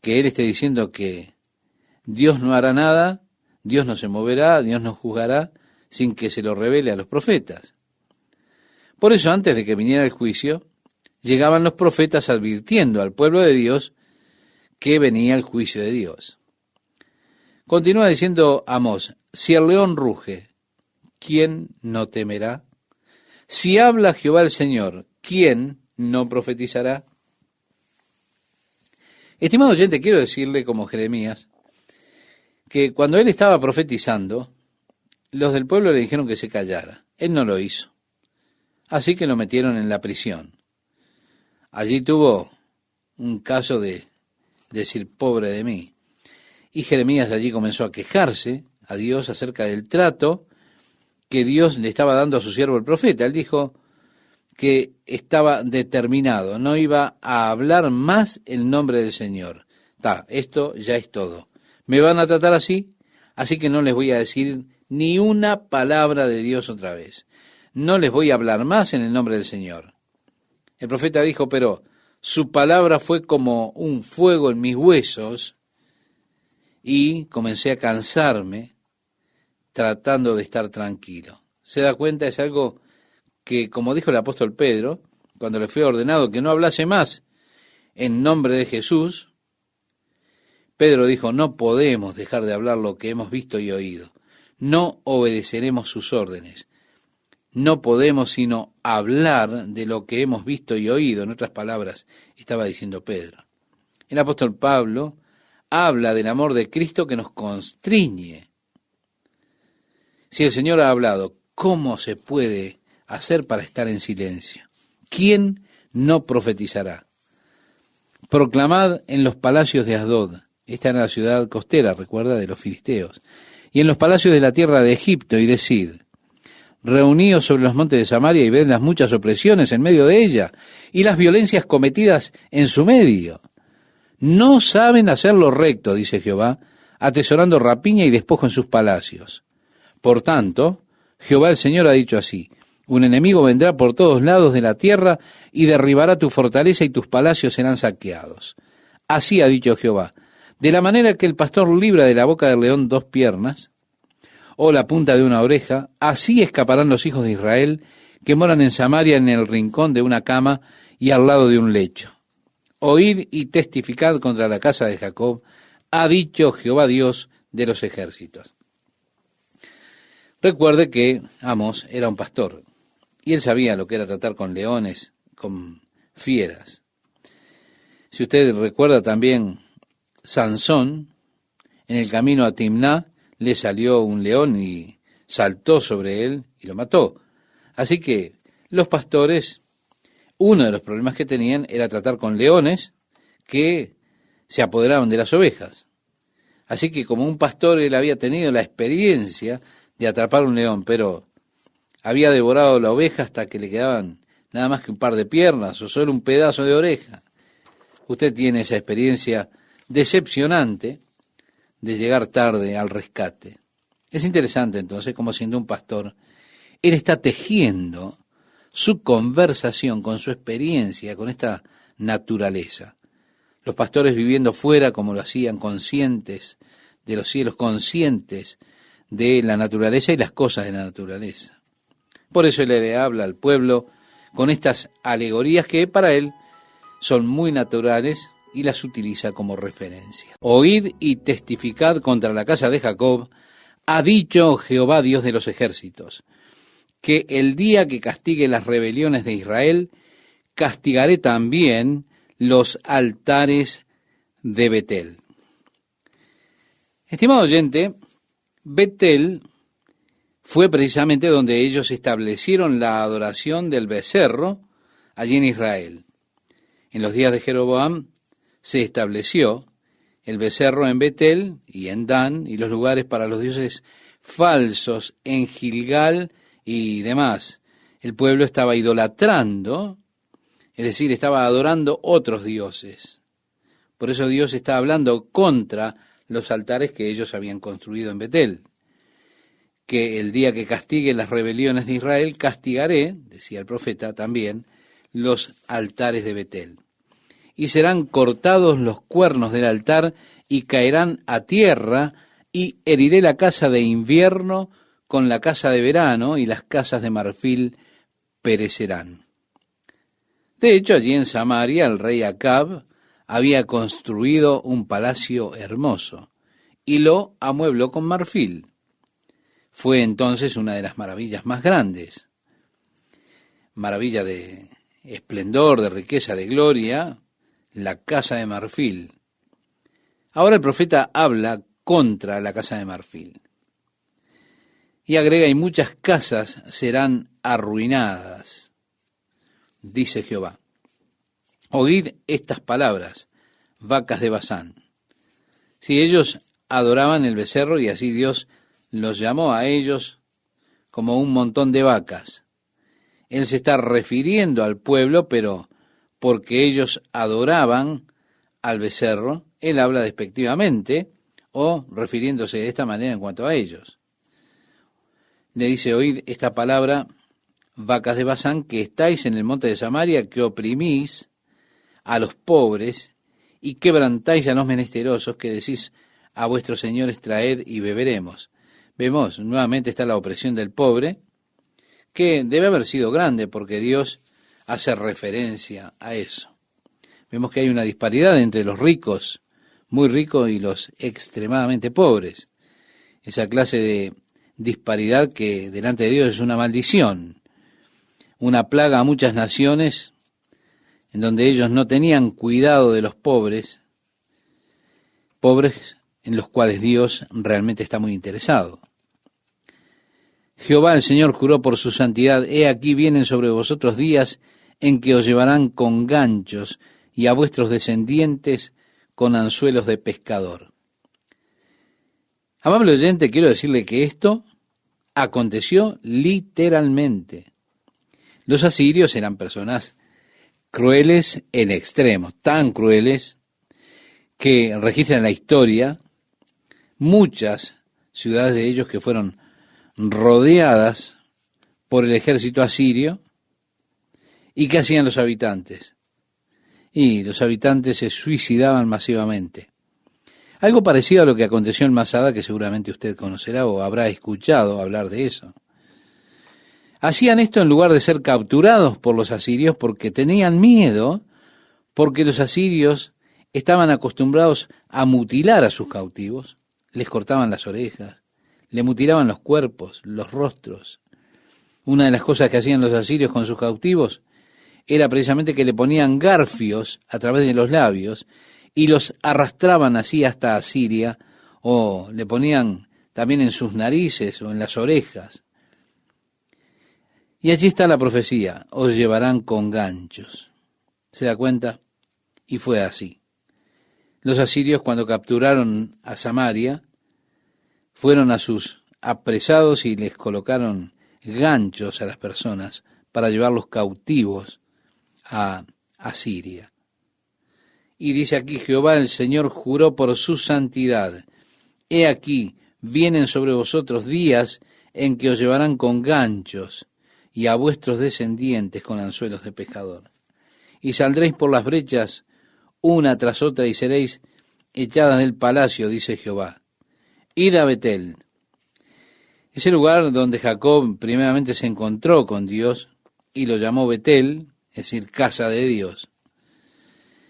Que él esté diciendo que Dios no hará nada, Dios no se moverá, Dios no juzgará sin que se lo revele a los profetas. Por eso, antes de que viniera el juicio, llegaban los profetas advirtiendo al pueblo de Dios que venía el juicio de Dios. Continúa diciendo Amós, si el león ruge, ¿quién no temerá? Si habla Jehová el Señor, ¿quién no profetizará? Estimado oyente, quiero decirle como Jeremías, que cuando él estaba profetizando, los del pueblo le dijeron que se callara. Él no lo hizo. Así que lo metieron en la prisión. Allí tuvo un caso de decir, pobre de mí. Y Jeremías allí comenzó a quejarse a Dios acerca del trato que Dios le estaba dando a su siervo el profeta. Él dijo que estaba determinado, no iba a hablar más el nombre del Señor. Esto ya es todo. Me van a tratar así que no les voy a decir ni una palabra de Dios otra vez. No les voy a hablar más en el nombre del Señor. El profeta dijo, pero su palabra fue como un fuego en mis huesos y comencé a cansarme tratando de estar tranquilo. Se da cuenta, es algo que, como dijo el apóstol Pedro, cuando le fue ordenado que no hablase más en nombre de Jesús, Pedro dijo, no podemos dejar de hablar lo que hemos visto y oído. No obedeceremos sus órdenes. No podemos sino hablar de lo que hemos visto y oído. En otras palabras, estaba diciendo Pedro. El apóstol Pablo habla del amor de Cristo que nos constriñe. Si el Señor ha hablado, ¿cómo se puede hacer para estar en silencio? ¿Quién no profetizará? Proclamad en los palacios de Asdod. Esta era la ciudad costera, recuerda, de los filisteos. Y en los palacios de la tierra de Egipto, y decid, reuníos sobre los montes de Samaria y ved las muchas opresiones en medio de ella, y las violencias cometidas en su medio. No saben hacer lo recto, dice Jehová, atesorando rapiña y despojo en sus palacios. Por tanto, Jehová el Señor ha dicho así, un enemigo vendrá por todos lados de la tierra y derribará tu fortaleza y tus palacios serán saqueados. Así ha dicho Jehová, de la manera que el pastor libra de la boca del león 2 piernas, o la punta de una oreja, así escaparán los hijos de Israel que moran en Samaria en el rincón de una cama y al lado de un lecho. Oíd y testificad contra la casa de Jacob, ha dicho Jehová Dios de los ejércitos. Recuerde que Amós era un pastor, y él sabía lo que era tratar con leones, con fieras. Si usted recuerda también, Sansón, en el camino a Timná, le salió un león y saltó sobre él y lo mató. Así que los pastores, uno de los problemas que tenían era tratar con leones que se apoderaban de las ovejas. Así que como un pastor él había tenido la experiencia de atrapar un león, pero había devorado la oveja hasta que le quedaban nada más que un par de piernas o solo un pedazo de oreja. Usted tiene esa experiencia decepcionante de llegar tarde al rescate. Es interesante entonces como siendo un pastor, él está tejiendo su conversación con su experiencia, con esta naturaleza. Los pastores viviendo fuera como lo hacían, conscientes de los cielos, conscientes de la naturaleza y las cosas de la naturaleza. Por eso él le habla al pueblo con estas alegorías que para él son muy naturales y las utiliza como referencia. Oíd y testificad contra la casa de Jacob, ha dicho Jehová Dios de los ejércitos, que el día que castigue las rebeliones de Israel, castigaré también los altares de Betel. Estimado oyente, Betel fue precisamente donde ellos establecieron la adoración del becerro allí en Israel. En los días de Jeroboam se estableció el becerro en Betel y en Dan y los lugares para los dioses falsos en Gilgal y demás. El pueblo estaba idolatrando, es decir, estaba adorando otros dioses. Por eso Dios está hablando contra los altares que ellos habían construido en Betel. Que el día que castigue las rebeliones de Israel, castigaré, decía el profeta también, los altares de Betel. Y serán cortados los cuernos del altar y caerán a tierra, y heriré la casa de invierno con la casa de verano, y las casas de marfil perecerán. De hecho, allí en Samaria el rey Acab había construido un palacio hermoso, y lo amuebló con marfil. Fue entonces una de las maravillas más grandes. Maravilla de esplendor, de riqueza, de gloria, la casa de marfil. Ahora el profeta habla contra la casa de marfil. Y agrega, y muchas casas serán arruinadas, dice Jehová. Oíd estas palabras, vacas de Basán. Si ellos adoraban el becerro y así Dios los llamó a ellos como un montón de vacas. Él se está refiriendo al pueblo, pero porque ellos adoraban al becerro, él habla despectivamente o refiriéndose de esta manera en cuanto a ellos. Le dice, oíd esta palabra, vacas de Basán, que estáis en el monte de Samaria, que oprimís a los pobres y quebrantáis a los menesterosos, que decís, a vuestros señores traed y beberemos. Vemos, nuevamente está la opresión del pobre, que debe haber sido grande porque Dios hace referencia a eso. Vemos que hay una disparidad entre los ricos, muy ricos, y los extremadamente pobres. Esa clase de disparidad que delante de Dios es una maldición, una plaga a muchas naciones, en donde ellos no tenían cuidado de los pobres en los cuales Dios realmente está muy interesado. Jehová el Señor juró por su santidad: he aquí vienen sobre vosotros días en que os llevarán con ganchos y a vuestros descendientes con anzuelos de pescador. Amable oyente, quiero decirle que esto aconteció literalmente. Los asirios eran personas crueles en extremo, tan crueles que registran la historia muchas ciudades de ellos que fueron rodeadas por el ejército asirio. ¿Y qué hacían los habitantes? Y los habitantes se suicidaban masivamente. Algo parecido a lo que aconteció en Masada, que seguramente usted conocerá o habrá escuchado hablar de eso. Hacían esto en lugar de ser capturados por los asirios porque tenían miedo, porque los asirios estaban acostumbrados a mutilar a sus cautivos, les cortaban las orejas, le mutilaban los cuerpos, los rostros. Una de las cosas que hacían los asirios con sus cautivos era precisamente que le ponían garfios a través de los labios y los arrastraban así hasta Asiria, o le ponían también en sus narices o en las orejas. Y allí está la profecía: os llevarán con ganchos. ¿Se da cuenta? Y fue así. Los asirios, cuando capturaron a Samaria, fueron a sus apresados y les colocaron ganchos a las personas para llevarlos cautivos a Asiria. Y dice aquí: Jehová el Señor juró por su santidad: he aquí vienen sobre vosotros días en que os llevarán con ganchos y a vuestros descendientes con anzuelos de pescador. Y saldréis por las brechas una tras otra y seréis echadas del palacio, dice Jehová. Id a Betel. Ese lugar donde Jacob primeramente se encontró con Dios y lo llamó Betel, es decir, casa de Dios,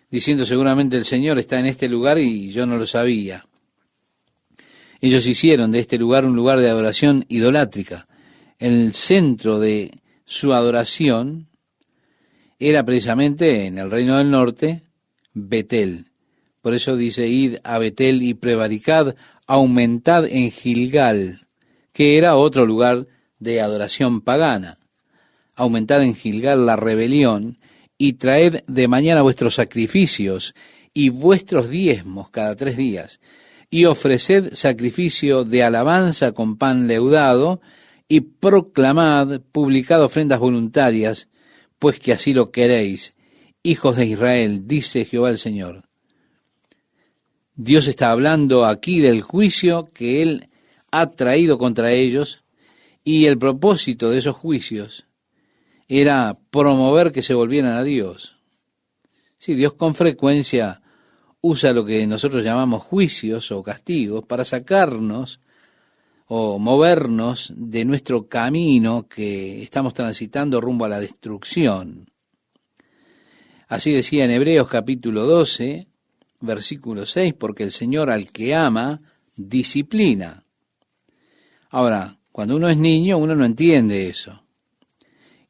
diciendo seguramente: el Señor está en este lugar y yo no lo sabía. Ellos hicieron de este lugar un lugar de adoración idolátrica. El centro de su adoración era precisamente en el reino del norte, Betel. Por eso dice: id a Betel y prevaricad, aumentad en Gilgal, que era otro lugar de adoración pagana. Aumentad en Gilgal la rebelión, y traed de mañana vuestros sacrificios y vuestros diezmos cada 3 días, y ofreced sacrificio de alabanza con pan leudado, y proclamad, publicad ofrendas voluntarias, pues que así lo queréis, hijos de Israel, dice Jehová el Señor. Dios está hablando aquí del juicio que Él ha traído contra ellos, y el propósito de esos juicios era promover que se volvieran a Dios. Sí, Dios con frecuencia usa lo que nosotros llamamos juicios o castigos para sacarnos o movernos de nuestro camino que estamos transitando rumbo a la destrucción. Así decía en Hebreos capítulo 12, versículo 6, porque el Señor al que ama, disciplina. Ahora, cuando uno es niño, uno no entiende eso.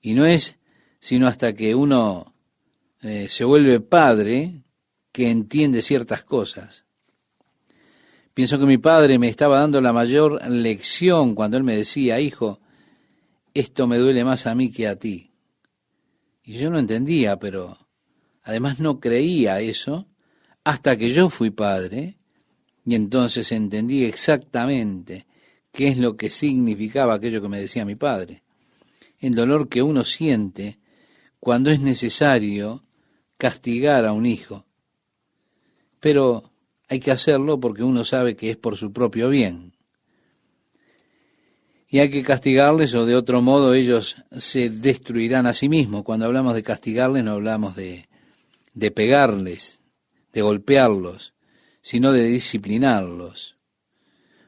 Y no es sino hasta que uno se vuelve padre que entiende ciertas cosas. Pienso que mi padre me estaba dando la mayor lección cuando él me decía: hijo, esto me duele más a mí que a ti. Y yo no entendía, pero además no creía eso hasta que yo fui padre, y entonces entendí exactamente qué es lo que significaba aquello que me decía mi padre. El dolor que uno siente cuando es necesario castigar a un hijo. Pero hay que hacerlo porque uno sabe que es por su propio bien. Y hay que castigarles, o de otro modo ellos se destruirán a sí mismos. Cuando hablamos de castigarles no hablamos de pegarles, de golpearlos, sino de disciplinarlos.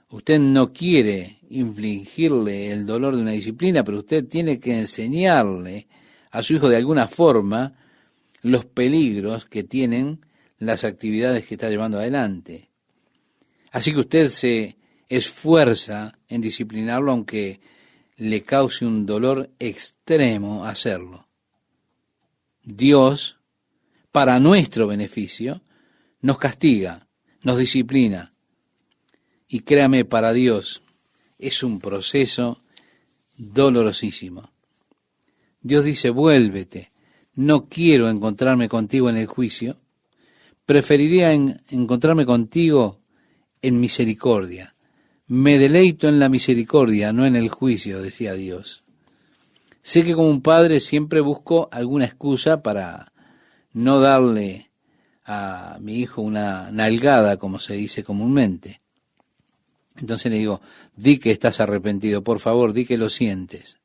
Usted no quiere infligirle el dolor de una disciplina, pero usted tiene que enseñarle a su hijo de alguna forma los peligros que tienen las actividades que está llevando adelante. Así que usted se esfuerza en disciplinarlo aunque le cause un dolor extremo hacerlo. Dios, para nuestro beneficio, nos castiga, nos disciplina. Y créame, para Dios es un proceso dolorosísimo. Dios dice, vuélvete, no quiero encontrarme contigo en el juicio, preferiría encontrarme contigo en misericordia. Me deleito en la misericordia, no en el juicio, decía Dios. Sé que como un padre siempre busco alguna excusa para no darle a mi hijo una nalgada, como se dice comúnmente. Entonces le digo, di que estás arrepentido, por favor, di que lo sientes.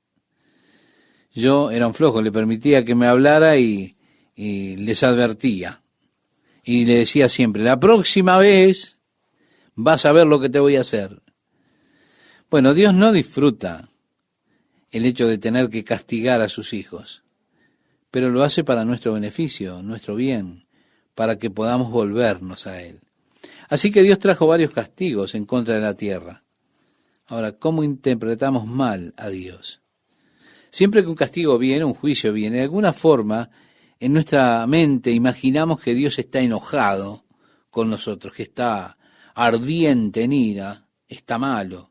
Yo era un flojo, le permitía que me hablara y les advertía. Y le decía siempre, la próxima vez vas a ver lo que te voy a hacer. Bueno, Dios no disfruta el hecho de tener que castigar a sus hijos, pero lo hace para nuestro beneficio, nuestro bien, para que podamos volvernos a Él. Así que Dios trajo varios castigos en contra de la tierra. Ahora, ¿cómo interpretamos mal a Dios? Siempre que un castigo viene, un juicio viene, de alguna forma, en nuestra mente imaginamos que Dios está enojado con nosotros, que está ardiente en ira, está malo.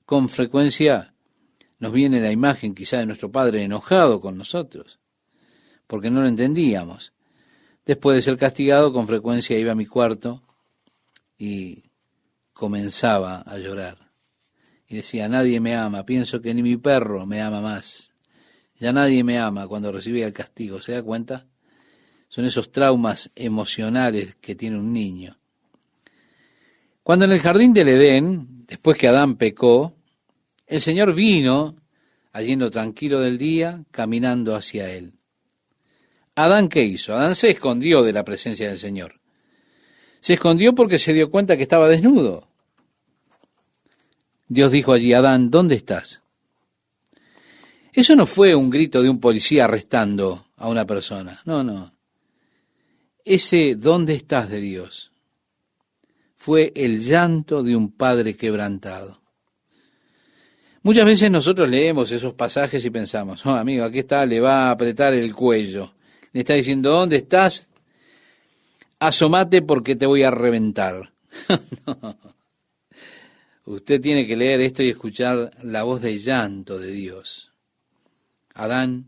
Con frecuencia nos viene la imagen quizá de nuestro Padre enojado con nosotros, porque no lo entendíamos. Después de ser castigado, con frecuencia iba a mi cuarto y comenzaba a llorar. Y decía, nadie me ama, pienso que ni mi perro me ama más. Ya nadie me ama cuando recibía el castigo, ¿se da cuenta? Son esos traumas emocionales que tiene un niño. Cuando en el jardín del Edén, después que Adán pecó, el Señor vino, yendo tranquilo del día, caminando hacia él. ¿Adán qué hizo? Adán se escondió de la presencia del Señor. Se escondió porque se dio cuenta que estaba desnudo. Dios dijo allí, Adán, ¿dónde estás? Eso no fue un grito de un policía arrestando a una persona. No. Ese ¿dónde estás de Dios? Fue el llanto de un padre quebrantado. Muchas veces nosotros leemos esos pasajes y pensamos, oh amigo, aquí está, le va a apretar el cuello. Le está diciendo, ¿dónde estás? Asómate porque te voy a reventar. No. Usted tiene que leer esto y escuchar la voz de llanto de Dios. Adán,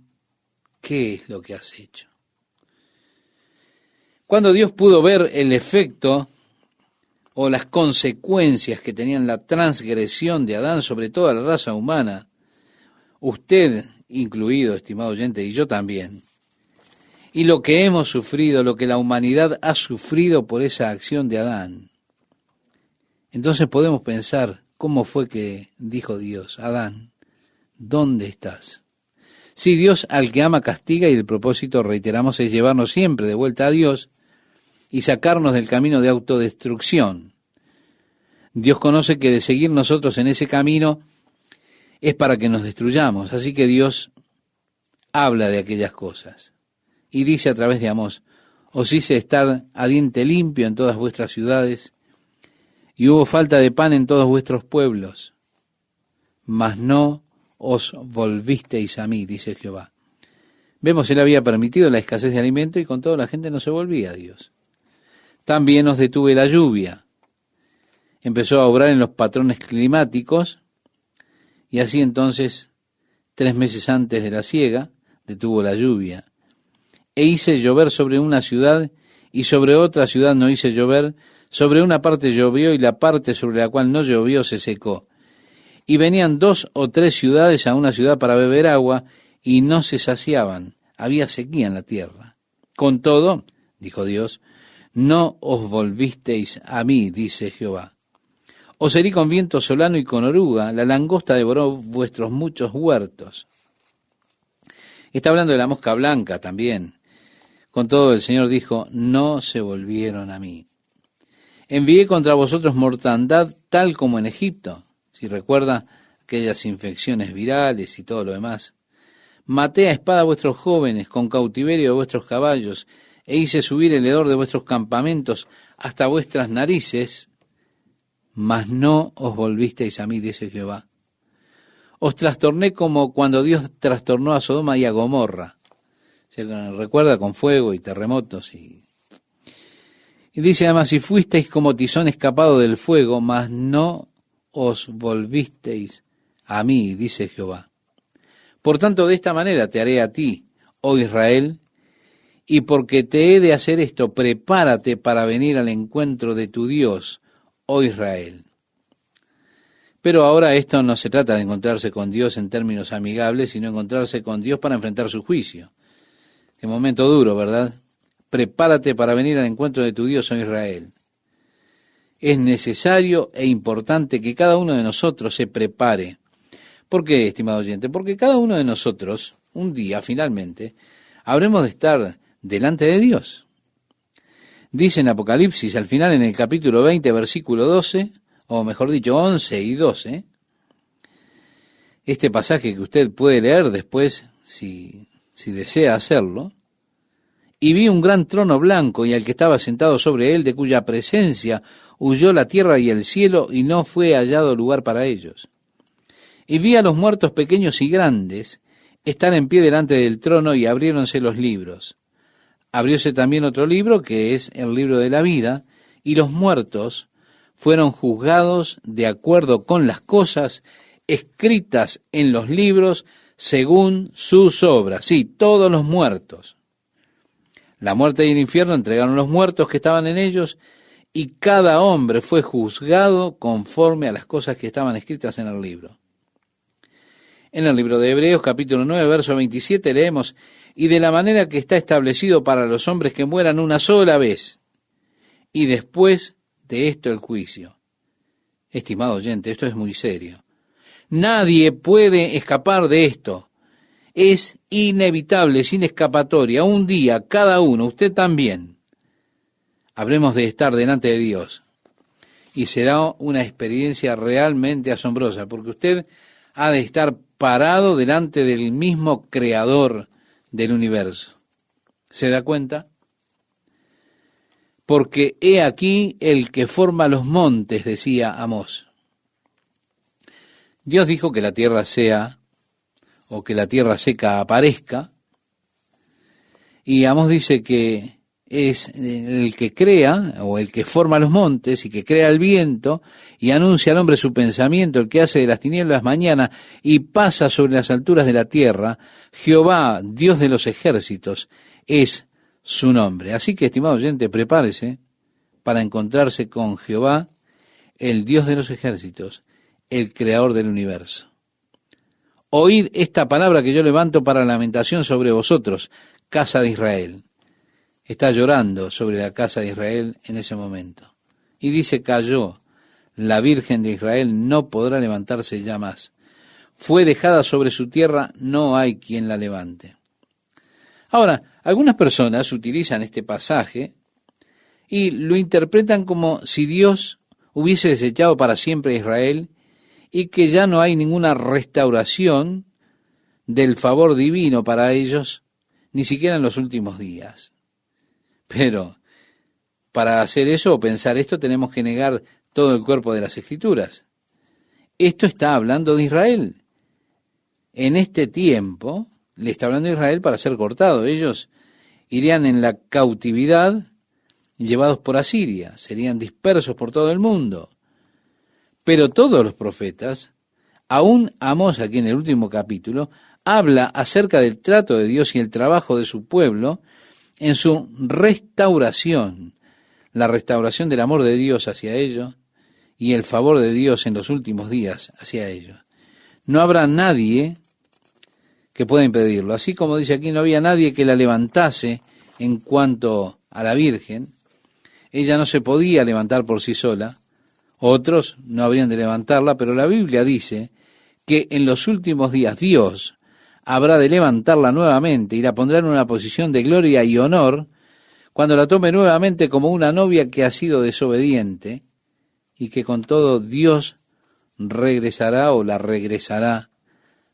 ¿qué es lo que has hecho? Cuando Dios pudo ver el efecto o las consecuencias que tenían la transgresión de Adán sobre toda la raza humana, usted incluido, estimado oyente, y yo también, y lo que hemos sufrido, lo que la humanidad ha sufrido por esa acción de Adán, entonces podemos pensar cómo fue que dijo Dios, Adán, ¿dónde estás? Sí, Dios al que ama castiga y el propósito, reiteramos, es llevarnos siempre de vuelta a Dios y sacarnos del camino de autodestrucción. Dios conoce que de seguir nosotros en ese camino es para que nos destruyamos, así que Dios habla de aquellas cosas y dice a través de Amós, os hice estar a diente limpio en todas vuestras ciudades y hubo falta de pan en todos vuestros pueblos, mas no os volvisteis a mí, dice Jehová. Vemos, él había permitido la escasez de alimento y con todo la gente no se volvía a Dios. También os detuve la lluvia. Empezó a obrar en los patrones climáticos y así entonces, 3 meses antes de la siega, detuvo la lluvia. E hice llover sobre una ciudad y sobre otra ciudad no hice llover, sobre una parte llovió y la parte sobre la cual no llovió se secó. Y venían 2 o 3 ciudades a una ciudad para beber agua y no se saciaban, había sequía en la tierra. Con todo, dijo Dios, no os volvisteis a mí, dice Jehová. Os herí con viento solano y con oruga, la langosta devoró vuestros muchos huertos. Está hablando de la mosca blanca también. Con todo, el Señor dijo, no se volvieron a mí. Envié contra vosotros mortandad tal como en Egipto. Si recuerda aquellas infecciones virales y todo lo demás. Maté a espada a vuestros jóvenes, con cautiverio de vuestros caballos, e hice subir el hedor de vuestros campamentos hasta vuestras narices, mas no os volvisteis a mí, dice Jehová. Os trastorné como cuando Dios trastornó a Sodoma y a Gomorra. Se recuerda, con fuego y terremotos. Y dice además, si fuisteis como tizón escapado del fuego, mas no os volvisteis a mí, dice Jehová. Por tanto, de esta manera te haré a ti, oh Israel, y porque te he de hacer esto, prepárate para venir al encuentro de tu Dios, oh Israel. Pero ahora esto no se trata de encontrarse con Dios en términos amigables, sino encontrarse con Dios para enfrentar su juicio. Qué momento duro, ¿verdad? Prepárate para venir al encuentro de tu Dios, oh Israel. Es necesario e importante que cada uno de nosotros se prepare. ¿Por qué, estimado oyente? Porque cada uno de nosotros, un día, finalmente, habremos de estar delante de Dios. Dice en Apocalipsis, al final en el capítulo 20, versículo 12, o mejor dicho, 11 y 12, este pasaje que usted puede leer después, si desea hacerlo, y vi un gran trono blanco y al que estaba sentado sobre él, de cuya presencia huyó la tierra y el cielo, y no fue hallado lugar para ellos. Y vi a los muertos pequeños y grandes estar en pie delante del trono, y abriéronse los libros. Abrióse también otro libro, que es el libro de la vida, y los muertos fueron juzgados de acuerdo con las cosas escritas en los libros según sus obras. Sí, todos los muertos. La muerte y el infierno entregaron los muertos que estaban en ellos, y cada hombre fue juzgado conforme a las cosas que estaban escritas en el libro. En el libro de Hebreos, capítulo 9, verso 27, leemos, y de la manera que está establecido para los hombres que mueran una sola vez, y después de esto el juicio. Estimado oyente, esto es muy serio. Nadie puede escapar de esto. Es inevitable, sin escapatoria. Un día, cada uno, usted también, habremos de estar delante de Dios. Y será una experiencia realmente asombrosa, porque usted ha de estar parado delante del mismo creador del universo. ¿Se da cuenta? Porque he aquí el que forma los montes, decía Amós. Dios dijo que la tierra sea, o que la tierra seca aparezca, y Amós dice que es el que crea, o el que forma los montes, y que crea el viento, y anuncia al hombre su pensamiento, el que hace de las tinieblas mañana, y pasa sobre las alturas de la tierra. Jehová, Dios de los ejércitos, es su nombre. Así que, estimado oyente, prepárese para encontrarse con Jehová, el Dios de los ejércitos, el creador del universo. Oíd esta palabra que yo levanto para lamentación sobre vosotros, casa de Israel. Está llorando sobre la casa de Israel en ese momento. Y dice, cayó, la Virgen de Israel no podrá levantarse ya más. Fue dejada sobre su tierra, no hay quien la levante. Ahora, algunas personas utilizan este pasaje y lo interpretan como si Dios hubiese desechado para siempre a Israel y que ya no hay ninguna restauración del favor divino para ellos, ni siquiera en los últimos días. Pero para hacer eso o pensar esto tenemos que negar todo el cuerpo de las Escrituras. Esto está hablando de Israel. En este tiempo le está hablando de Israel para ser cortado. Ellos irían en la cautividad llevados por Asiria, serían dispersos por todo el mundo. Pero todos los profetas, aún Amós aquí en el último capítulo, habla acerca del trato de Dios y el trabajo de su pueblo en su restauración, la restauración del amor de Dios hacia ellos y el favor de Dios en los últimos días hacia ellos. No habrá nadie que pueda impedirlo. Así como dice aquí, no había nadie que la levantase en cuanto a la Virgen. Ella no se podía levantar por sí sola. Otros no habrían de levantarla, pero la Biblia dice que en los últimos días Dios habrá de levantarla nuevamente y la pondrá en una posición de gloria y honor cuando la tome nuevamente como una novia que ha sido desobediente y que con todo Dios regresará o la regresará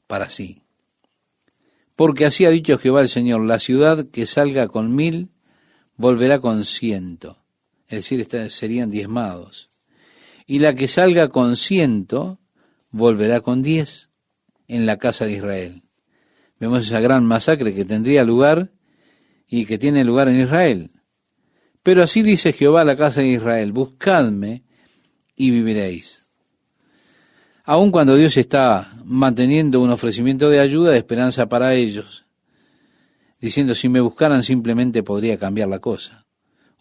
para sí. Porque así ha dicho Jehová el Señor, la ciudad que salga con 1000 volverá con 100, es decir, serían diezmados. Y la que salga con 100 volverá con 10 en la casa de Israel. Vemos esa gran masacre que tendría lugar y que tiene lugar en Israel. Pero así dice Jehová a la casa de Israel, buscadme y viviréis. Aun cuando Dios está manteniendo un ofrecimiento de ayuda, de esperanza para ellos, diciendo, si me buscaran simplemente podría cambiar la cosa.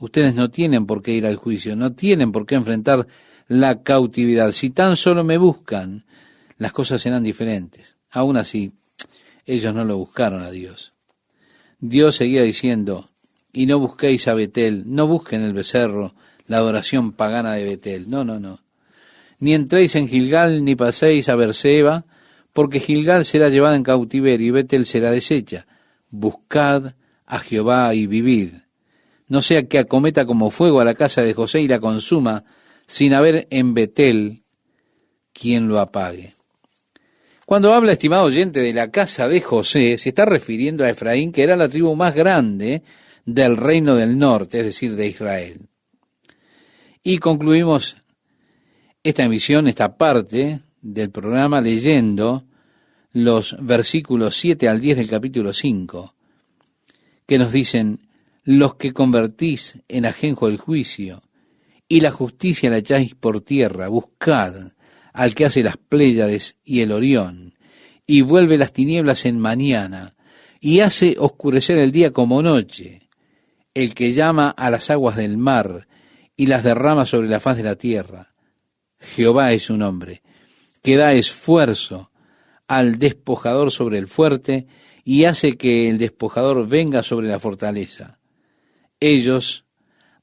Ustedes no tienen por qué ir al juicio, no tienen por qué enfrentar la cautividad. Si tan solo me buscan, las cosas serán diferentes. Aún así, ellos no lo buscaron a Dios. Dios seguía diciendo, y no busquéis a Betel, no busquen el becerro, la adoración pagana de Betel. No, no, no. Ni entréis en Gilgal, ni paséis a Beerseba, porque Gilgal será llevada en cautiverio y Betel será deshecha. Buscad a Jehová y vivid. No sea que acometa como fuego a la casa de José y la consuma, sin haber en Betel quien lo apague. Cuando habla, estimado oyente, de la casa de José, se está refiriendo a Efraín, que era la tribu más grande del reino del norte, es decir, de Israel. Y concluimos esta emisión, esta parte del programa, leyendo los versículos 7 al 10 del capítulo 5, que nos dicen, los que convertís en ajenjo el juicio, y la justicia la echáis por tierra, buscad al que hace las Pléyades y el Orión, y vuelve las tinieblas en mañana, y hace oscurecer el día como noche, el que llama a las aguas del mar, y las derrama sobre la faz de la tierra. Jehová es su nombre, que da esfuerzo al despojador sobre el fuerte, y hace que el despojador venga sobre la fortaleza. Ellos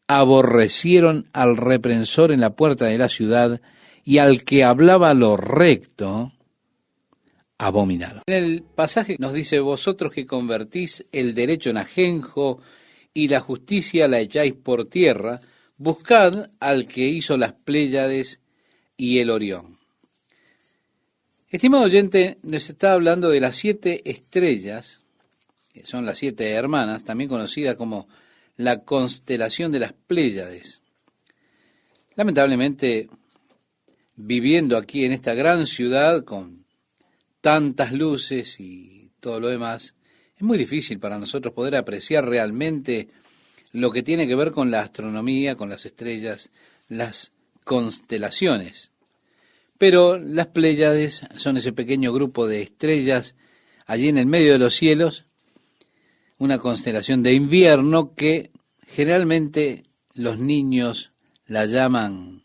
aborrecieron al reprensor en la puerta de la ciudad, y al que hablaba lo recto, abominaron. En el pasaje nos dice, vosotros que convertís el derecho en ajenjo, y la justicia la echáis por tierra, buscad al que hizo las Pléyades y el Orión. Estimado oyente, nos está hablando de las 7 estrellas, que son las 7 hermanas, también conocidas como la constelación de las Pléyades. Lamentablemente, viviendo aquí en esta gran ciudad con tantas luces y todo lo demás, es muy difícil para nosotros poder apreciar realmente lo que tiene que ver con la astronomía, con las estrellas, las constelaciones. Pero las Pléyades son ese pequeño grupo de estrellas allí en el medio de los cielos, una constelación de invierno que generalmente los niños la llaman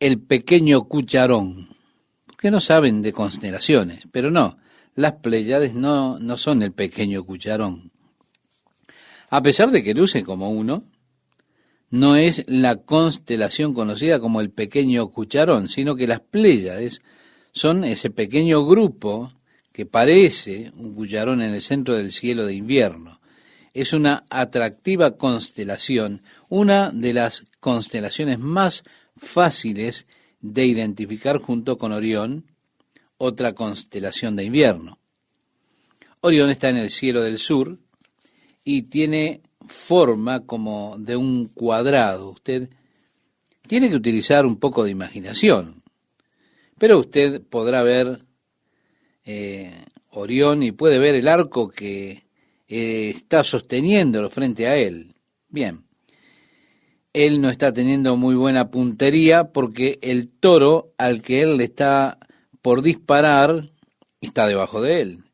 el pequeño cucharón, porque no saben de constelaciones, pero no, las Pléyades no son el pequeño cucharón. A pesar de que luce como uno, no es la constelación conocida como el pequeño cucharón, sino que las Pléyades son ese pequeño grupo que parece un cucharón en el centro del cielo de invierno. Es una atractiva constelación, una de las constelaciones más fáciles de identificar junto con Orión, otra constelación de invierno. Orión está en el cielo del sur y tiene forma como de un cuadrado. Usted tiene que utilizar un poco de imaginación, pero usted podrá ver Orión y puede ver el arco que está sosteniéndolo frente a él. Bien, él no está teniendo muy buena puntería porque el toro al que él le está por disparar está debajo de él.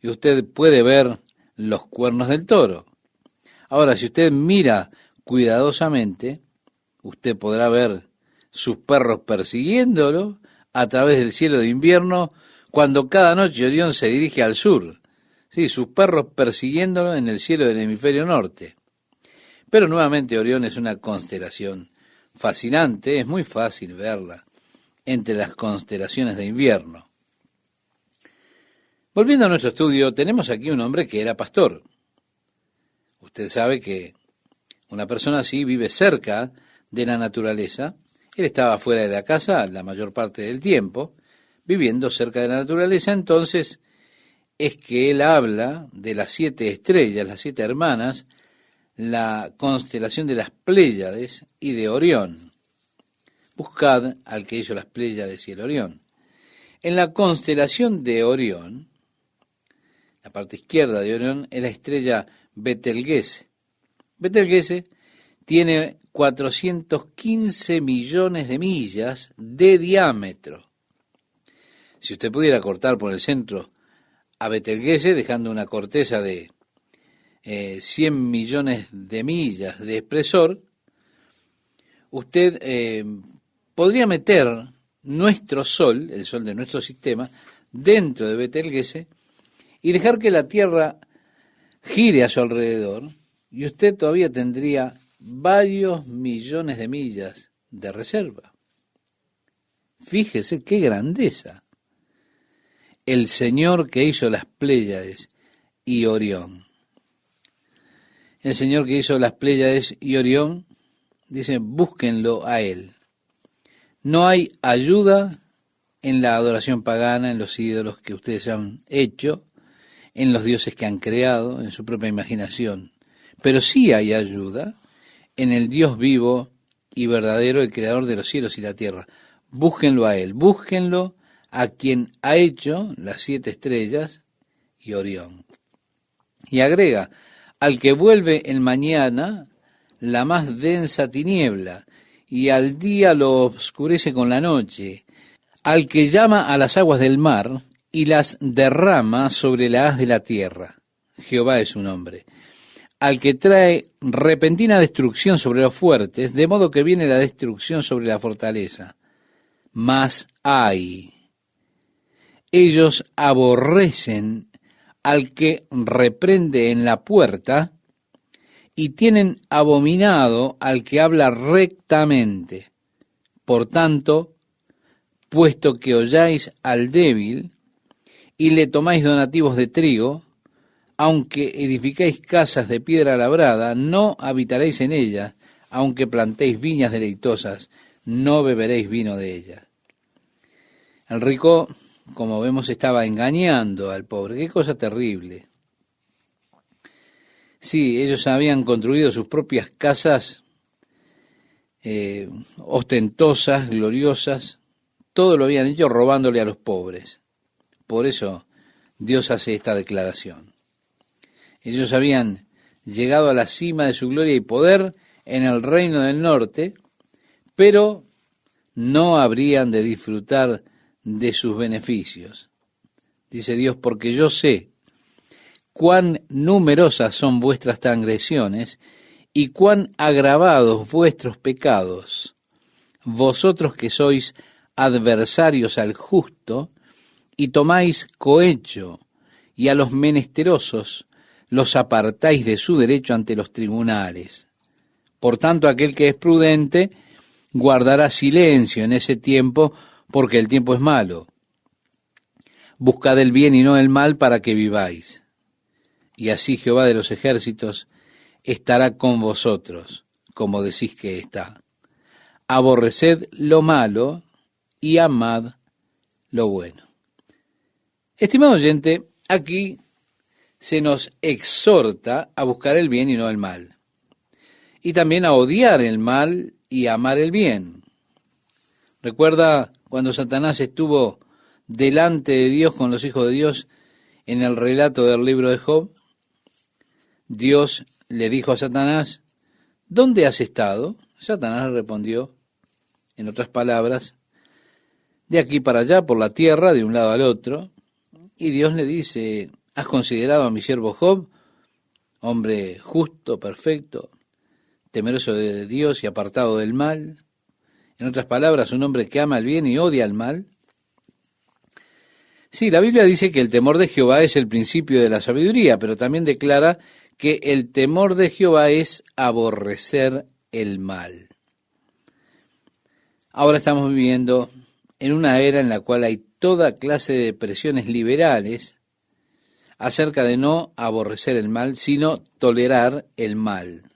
Y usted puede ver los cuernos del toro. Ahora, si usted mira cuidadosamente, usted podrá ver sus perros persiguiéndolo a través del cielo de invierno cuando cada noche Orión se dirige al sur. Sí, sus perros persiguiéndolo en el cielo del hemisferio norte. Pero nuevamente Orión es una constelación fascinante, es muy fácil verla entre las constelaciones de invierno. Volviendo a nuestro estudio, tenemos aquí un hombre que era pastor. Usted sabe que una persona así vive cerca de la naturaleza. Él estaba fuera de la casa la mayor parte del tiempo, viviendo cerca de la naturaleza. Entonces es que él habla de las 7 estrellas, las 7 hermanas, la constelación de las Pléyades y de Orión. Buscad al que hizo las Pléyades y el Orión. En la constelación de Orión, la parte izquierda de Orión es la estrella Betelgeuse. Betelgeuse tiene 415 millones de millas de diámetro. Si usted pudiera cortar por el centro a Betelgeuse, dejando una corteza de 100 millones de millas de espesor, usted podría meter nuestro Sol, el Sol de nuestro sistema, dentro de Betelgeuse y dejar que la Tierra gire a su alrededor, y usted todavía tendría varios millones de millas de reserva. Fíjese qué grandeza. El Señor que hizo las Pléyades y Orión. El Señor que hizo las Pléyades y Orión, dice, búsquenlo a Él. No hay ayuda en la adoración pagana, en los ídolos que ustedes han hecho, en los dioses que han creado, en su propia imaginación. Pero sí hay ayuda en el Dios vivo y verdadero, el creador de los cielos y la tierra. Búsquenlo a Él, búsquenlo a quien ha hecho las 7 estrellas y Orión. Y agrega, al que vuelve en mañana la más densa tiniebla, y al día lo oscurece con la noche, al que llama a las aguas del mar y las derrama sobre la haz de la tierra. Jehová es su nombre. Al que trae repentina destrucción sobre los fuertes, de modo que viene la destrucción sobre la fortaleza. Mas ay, ellos aborrecen al que reprende en la puerta, y tienen abominado al que habla rectamente. Por tanto, puesto que holláis al débil, y le tomáis donativos de trigo, aunque edificáis casas de piedra labrada, no habitaréis en ellas, aunque plantéis viñas deleitosas, no beberéis vino de ellas. El rico, como vemos, estaba engañando al pobre. Qué cosa terrible. Sí, ellos habían construido sus propias casas ostentosas, gloriosas, todo lo habían hecho robándole a los pobres. Por eso Dios hace esta declaración. Ellos habían llegado a la cima de su gloria y poder en el reino del norte, pero no habrían de disfrutar de sus beneficios. Dice Dios, porque yo sé cuán numerosas son vuestras transgresiones y cuán agravados vuestros pecados. Vosotros que sois adversarios al justo y tomáis cohecho, y a los menesterosos los apartáis de su derecho ante los tribunales. Por tanto, aquel que es prudente guardará silencio en ese tiempo, porque el tiempo es malo. Buscad el bien y no el mal para que viváis. Y así Jehová de los ejércitos estará con vosotros, como decís que está. Aborreced lo malo y amad lo bueno. Estimado oyente, aquí se nos exhorta a buscar el bien y no el mal, y también a odiar el mal y amar el bien. Recuerda cuando Satanás estuvo delante de Dios con los hijos de Dios en el relato del libro de Job. Dios le dijo a Satanás, ¿dónde has estado? Satanás le respondió, en otras palabras, de aquí para allá, por la tierra, de un lado al otro. Y Dios le dice, ¿has considerado a mi siervo Job, hombre justo, perfecto, temeroso de Dios y apartado del mal? En otras palabras, un hombre que ama el bien y odia el mal. Sí, la Biblia dice que el temor de Jehová es el principio de la sabiduría, pero también declara que el temor de Jehová es aborrecer el mal. Ahora estamos viviendo en una era en la cual hay toda clase de presiones liberales acerca de no aborrecer el mal, sino tolerar el mal.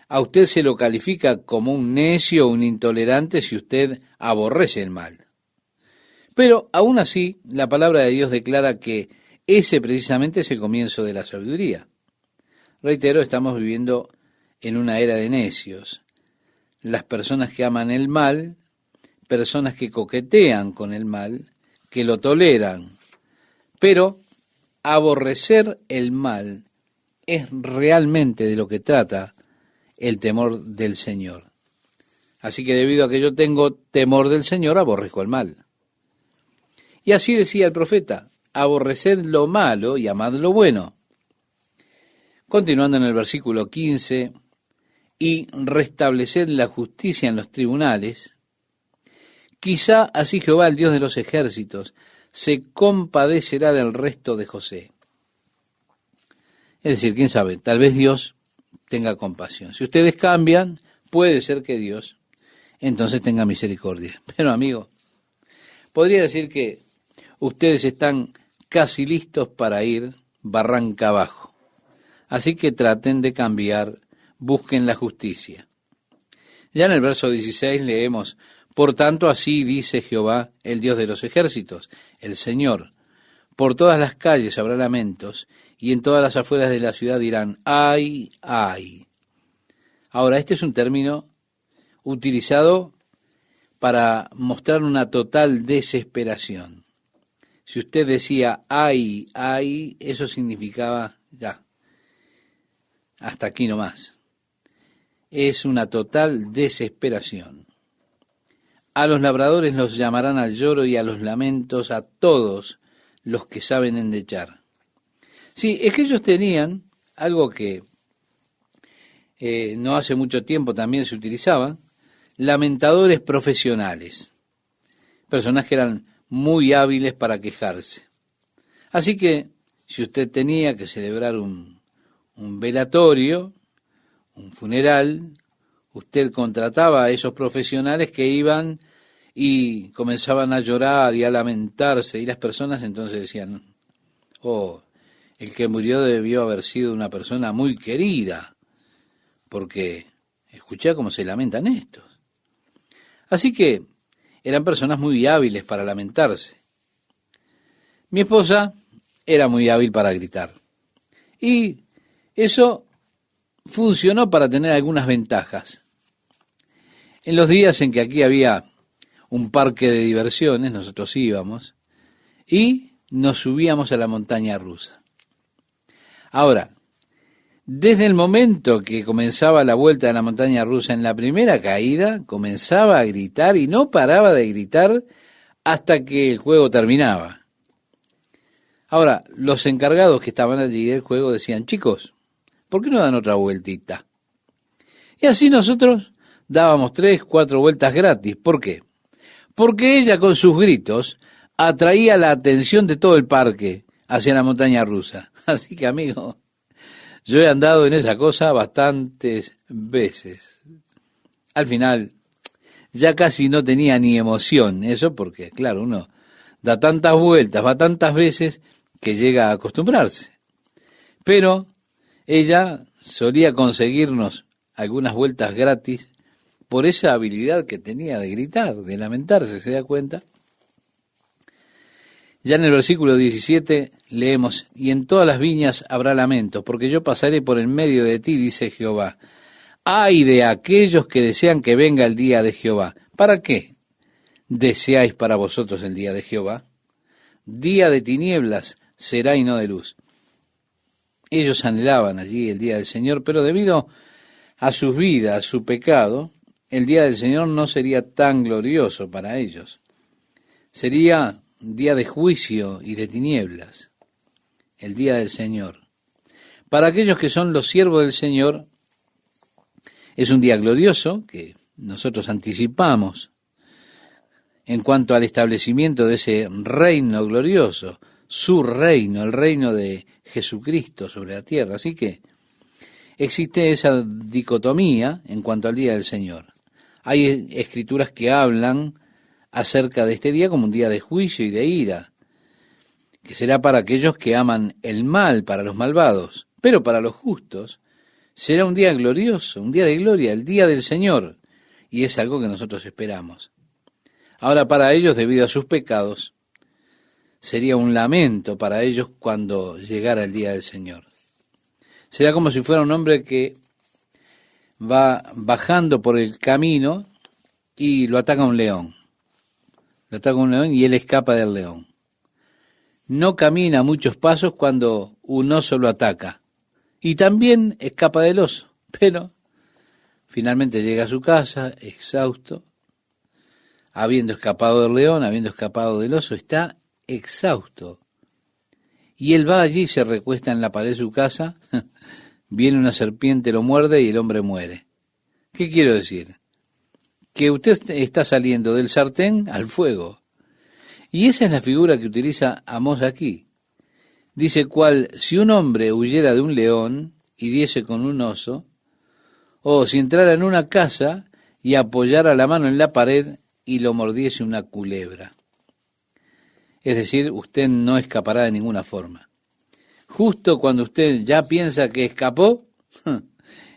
A usted se lo califica como un necio o un intolerante si usted aborrece el mal. Pero aún así, la palabra de Dios declara que ese precisamente es el comienzo de la sabiduría. Reitero, estamos viviendo en una era de necios. Las personas que aman el mal, personas que coquetean con el mal, que lo toleran. Pero aborrecer el mal es realmente de lo que trata el temor del Señor. Así que debido a que yo tengo temor del Señor, aborrezco el mal. Y así decía el profeta, aborreced lo malo y amad lo bueno. Continuando en el versículo 15, y restableced la justicia en los tribunales, quizá así Jehová, el Dios de los ejércitos, se compadecerá del resto de José. Es decir, quién sabe, tal vez Dios tenga compasión. Si ustedes cambian, puede ser que Dios entonces tenga misericordia. Pero amigo, podría decir que ustedes están casi listos para ir barranca abajo. Así que traten de cambiar, busquen la justicia. Ya en el verso 16 leemos, por tanto así dice Jehová, el Dios de los ejércitos, el Señor, por todas las calles habrá lamentos, y en todas las afueras de la ciudad dirán, ay, ay. Ahora, este es un término utilizado para mostrar una total desesperación. Si usted decía, ay, ay, eso significaba, ya, hasta aquí nomás. Es una total desesperación. A los labradores los llamarán al lloro y a los lamentos a todos los que saben endechar. Sí, es que ellos tenían algo que no hace mucho tiempo también se utilizaba, lamentadores profesionales, personas que eran muy hábiles para quejarse. Así que si usted tenía que celebrar un velatorio, un funeral, usted contrataba a esos profesionales que iban y comenzaban a llorar y a lamentarse, y las personas entonces decían, oh, el que murió debió haber sido una persona muy querida, porque escuché cómo se lamentan estos. Así que eran personas muy hábiles para lamentarse. Mi esposa era muy hábil para gritar. Y eso funcionó para tener algunas ventajas. En los días en que aquí había un parque de diversiones, nosotros íbamos y nos subíamos a la montaña rusa. Ahora, desde el momento que comenzaba la vuelta de la montaña rusa, en la primera caída, comenzaba a gritar y no paraba de gritar hasta que el juego terminaba. Ahora, los encargados que estaban allí del juego decían, chicos, ¿por qué no dan otra vueltita? Y así nosotros dábamos 3, 4 vueltas gratis. ¿Por qué? Porque ella con sus gritos atraía la atención de todo el parque hacia la montaña rusa. Así que, amigo, yo he andado en esa cosa bastantes veces. Al final, ya casi no tenía ni emoción eso, porque, claro, uno da tantas vueltas, va tantas veces, que llega a acostumbrarse. Pero ella solía conseguirnos algunas vueltas gratis por esa habilidad que tenía de gritar, de lamentarse, ¿se da cuenta? Ya en el versículo 17 leemos, y en todas las viñas habrá lamentos, porque yo pasaré por en medio de ti, dice Jehová. ¡Ay de aquellos que desean que venga el día de Jehová! ¿Para qué deseáis para vosotros el día de Jehová? Día de tinieblas será y no de luz. Ellos anhelaban allí el día del Señor, pero debido a sus vidas, a su pecado, el día del Señor no sería tan glorioso para ellos. Sería día de juicio y de tinieblas, el día del Señor. Para aquellos que son los siervos del Señor, es un día glorioso que nosotros anticipamos en cuanto al establecimiento de ese reino glorioso, su reino, el reino de Jesucristo sobre la tierra. Así que existe esa dicotomía en cuanto al día del Señor. Hay escrituras que hablan acerca de este día como un día de juicio y de ira, que será para aquellos que aman el mal, para los malvados, pero para los justos será un día glorioso, un día de gloria, el día del Señor, y es algo que nosotros esperamos. Ahora, para ellos, debido a sus pecados, sería un lamento para ellos cuando llegara el día del Señor. Será como si fuera un hombre que va bajando por el camino y lo ataca un león. Lo ataca un león y él escapa del león. No camina muchos pasos cuando un oso lo ataca. Y también escapa del oso. Pero finalmente llega a su casa, exhausto, habiendo escapado del león, habiendo escapado del oso, está exhausto. Y él va allí, se recuesta en la pared de su casa, viene una serpiente, lo muerde y el hombre muere. ¿Qué quiero decir? Que usted está saliendo del sartén al fuego. Y esa es la figura que utiliza Amós aquí. Dice, cual si un hombre huyera de un león y diese con un oso, o si entrara en una casa y apoyara la mano en la pared y lo mordiese una culebra. Es decir, usted no escapará de ninguna forma. Justo cuando usted ya piensa que escapó,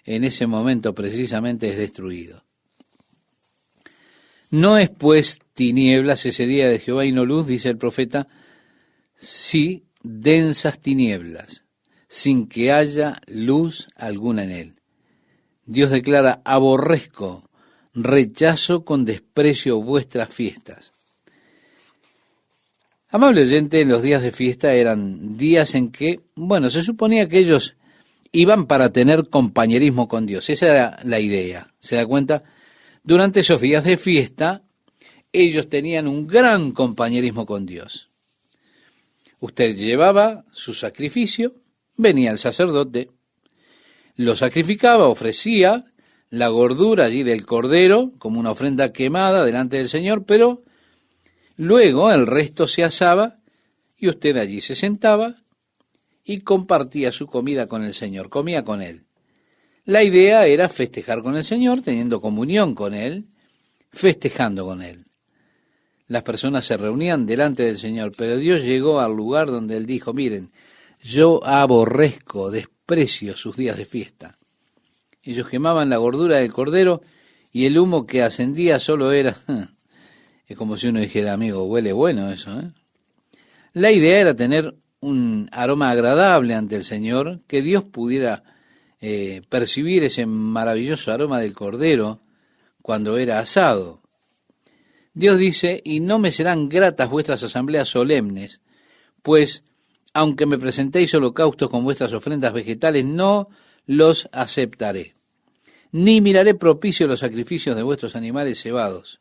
en ese momento precisamente es destruido. No es pues tinieblas ese día de Jehová y no luz, dice el profeta, sí densas tinieblas, sin que haya luz alguna en él. Dios declara, aborrezco, rechazo con desprecio vuestras fiestas. Amable oyente, los días de fiesta eran días en que, se suponía que ellos iban para tener compañerismo con Dios. Esa era la idea. ¿Se da cuenta? Durante esos días de fiesta, ellos tenían un gran compañerismo con Dios. Usted llevaba su sacrificio, venía el sacerdote, lo sacrificaba, ofrecía la gordura allí del cordero como una ofrenda quemada delante del Señor, pero luego el resto se asaba y usted allí se sentaba y compartía su comida con el Señor, comía con Él. La idea era festejar con el Señor, teniendo comunión con Él, festejando con Él. Las personas se reunían delante del Señor, pero Dios llegó al lugar donde Él dijo, miren, yo aborrezco, desprecio sus días de fiesta. Ellos quemaban la gordura del cordero y el humo que ascendía solo era... Es como si uno dijera, amigo, huele bueno eso, ¿eh? La idea era tener un aroma agradable ante el Señor, que Dios pudiera percibir ese maravilloso aroma del cordero cuando era asado. Dios dice, y no me serán gratas vuestras asambleas solemnes, pues aunque me presentéis holocaustos con vuestras ofrendas vegetales, no los aceptaré. Ni miraré propicio los sacrificios de vuestros animales cebados.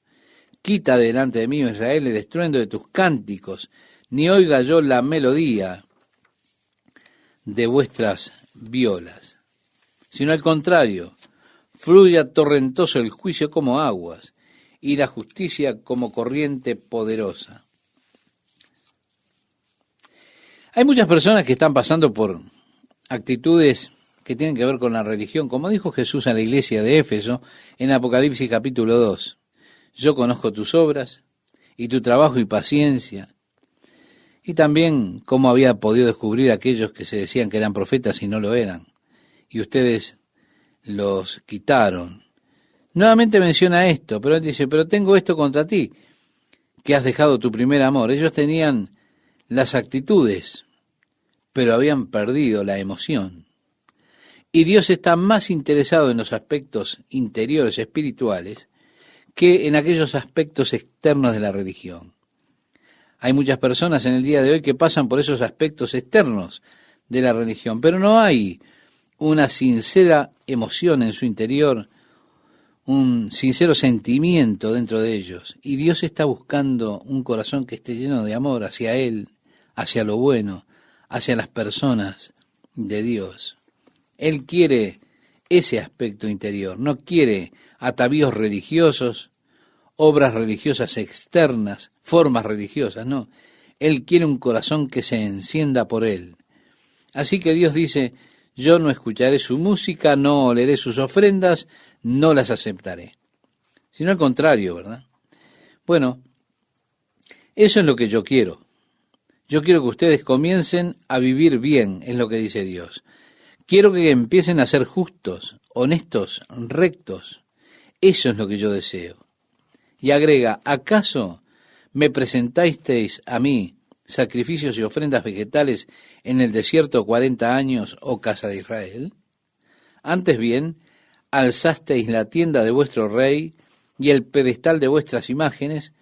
Quita delante de mí, oh Israel, el estruendo de tus cánticos, ni oiga yo la melodía de vuestras violas. Sino al contrario, fluya torrentoso el juicio como aguas, y la justicia como corriente poderosa. Hay muchas personas que están pasando por actitudes que tienen que ver con la religión, como dijo Jesús a la iglesia de Éfeso en Apocalipsis capítulo 2. Yo conozco tus obras y tu trabajo y paciencia, y también cómo había podido descubrir aquellos que se decían que eran profetas y no lo eran, y ustedes los quitaron. Nuevamente menciona esto, pero él dice, pero tengo esto contra ti, que has dejado tu primer amor. Ellos tenían las actitudes, pero habían perdido la emoción. Y Dios está más interesado en los aspectos interiores, espirituales, que en aquellos aspectos externos de la religión. Hay muchas personas en el día de hoy que pasan por esos aspectos externos de la religión, pero no hay una sincera emoción en su interior, un sincero sentimiento dentro de ellos. Y Dios está buscando un corazón que esté lleno de amor hacia Él, hacia lo bueno, hacia las personas de Dios. Él quiere ese aspecto interior, no quiere atavíos religiosos, obras religiosas externas, formas religiosas, no. Él quiere un corazón que se encienda por Él. Así que Dios dice, yo no escucharé su música, no oleré sus ofrendas, no las aceptaré. Sino al contrario, ¿verdad? Bueno, eso es lo que yo quiero. Yo quiero que ustedes comiencen a vivir bien, es lo que dice Dios. Quiero que empiecen a ser justos, honestos, rectos. Eso es lo que yo deseo. Y agrega, ¿acaso me presentasteis a mí sacrificios y ofrendas vegetales en el desierto 40 años, oh casa de Israel? Antes bien, alzasteis la tienda de vuestro rey y el pedestal de vuestras imágenes,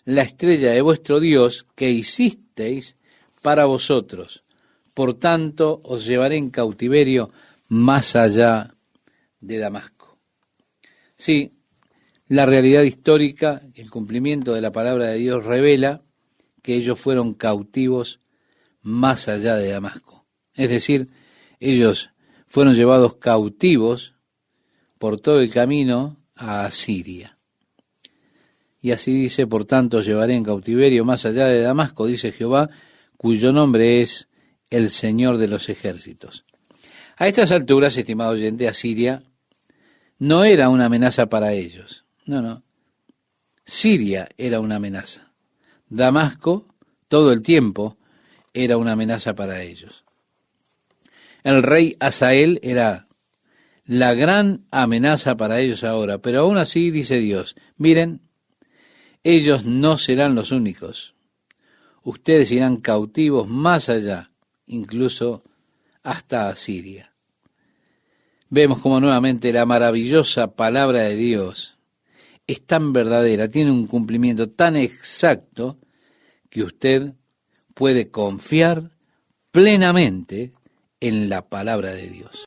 la estrella de vuestro Dios que hicisteis para vosotros. Por tanto, os llevaré en cautiverio más allá de Damasco. Sí, la realidad histórica, el cumplimiento de la palabra de Dios revela que ellos fueron cautivos más allá de Damasco. Es decir, ellos fueron llevados cautivos por todo el camino a Asiria. Y así dice, por tanto, llevaré en cautiverio más allá de Damasco, dice Jehová, cuyo nombre es el Señor de los ejércitos. A estas alturas, estimado oyente, Asiria no era una amenaza para ellos. No. Siria era una amenaza. Damasco, todo el tiempo, era una amenaza para ellos. El rey Hazael era la gran amenaza para ellos ahora, pero aún así dice Dios, miren, ellos no serán los únicos. Ustedes irán cautivos más allá, incluso hasta Asiria. Vemos como nuevamente la maravillosa palabra de Dios es tan verdadera, tiene un cumplimiento tan exacto que usted puede confiar plenamente en la palabra de Dios.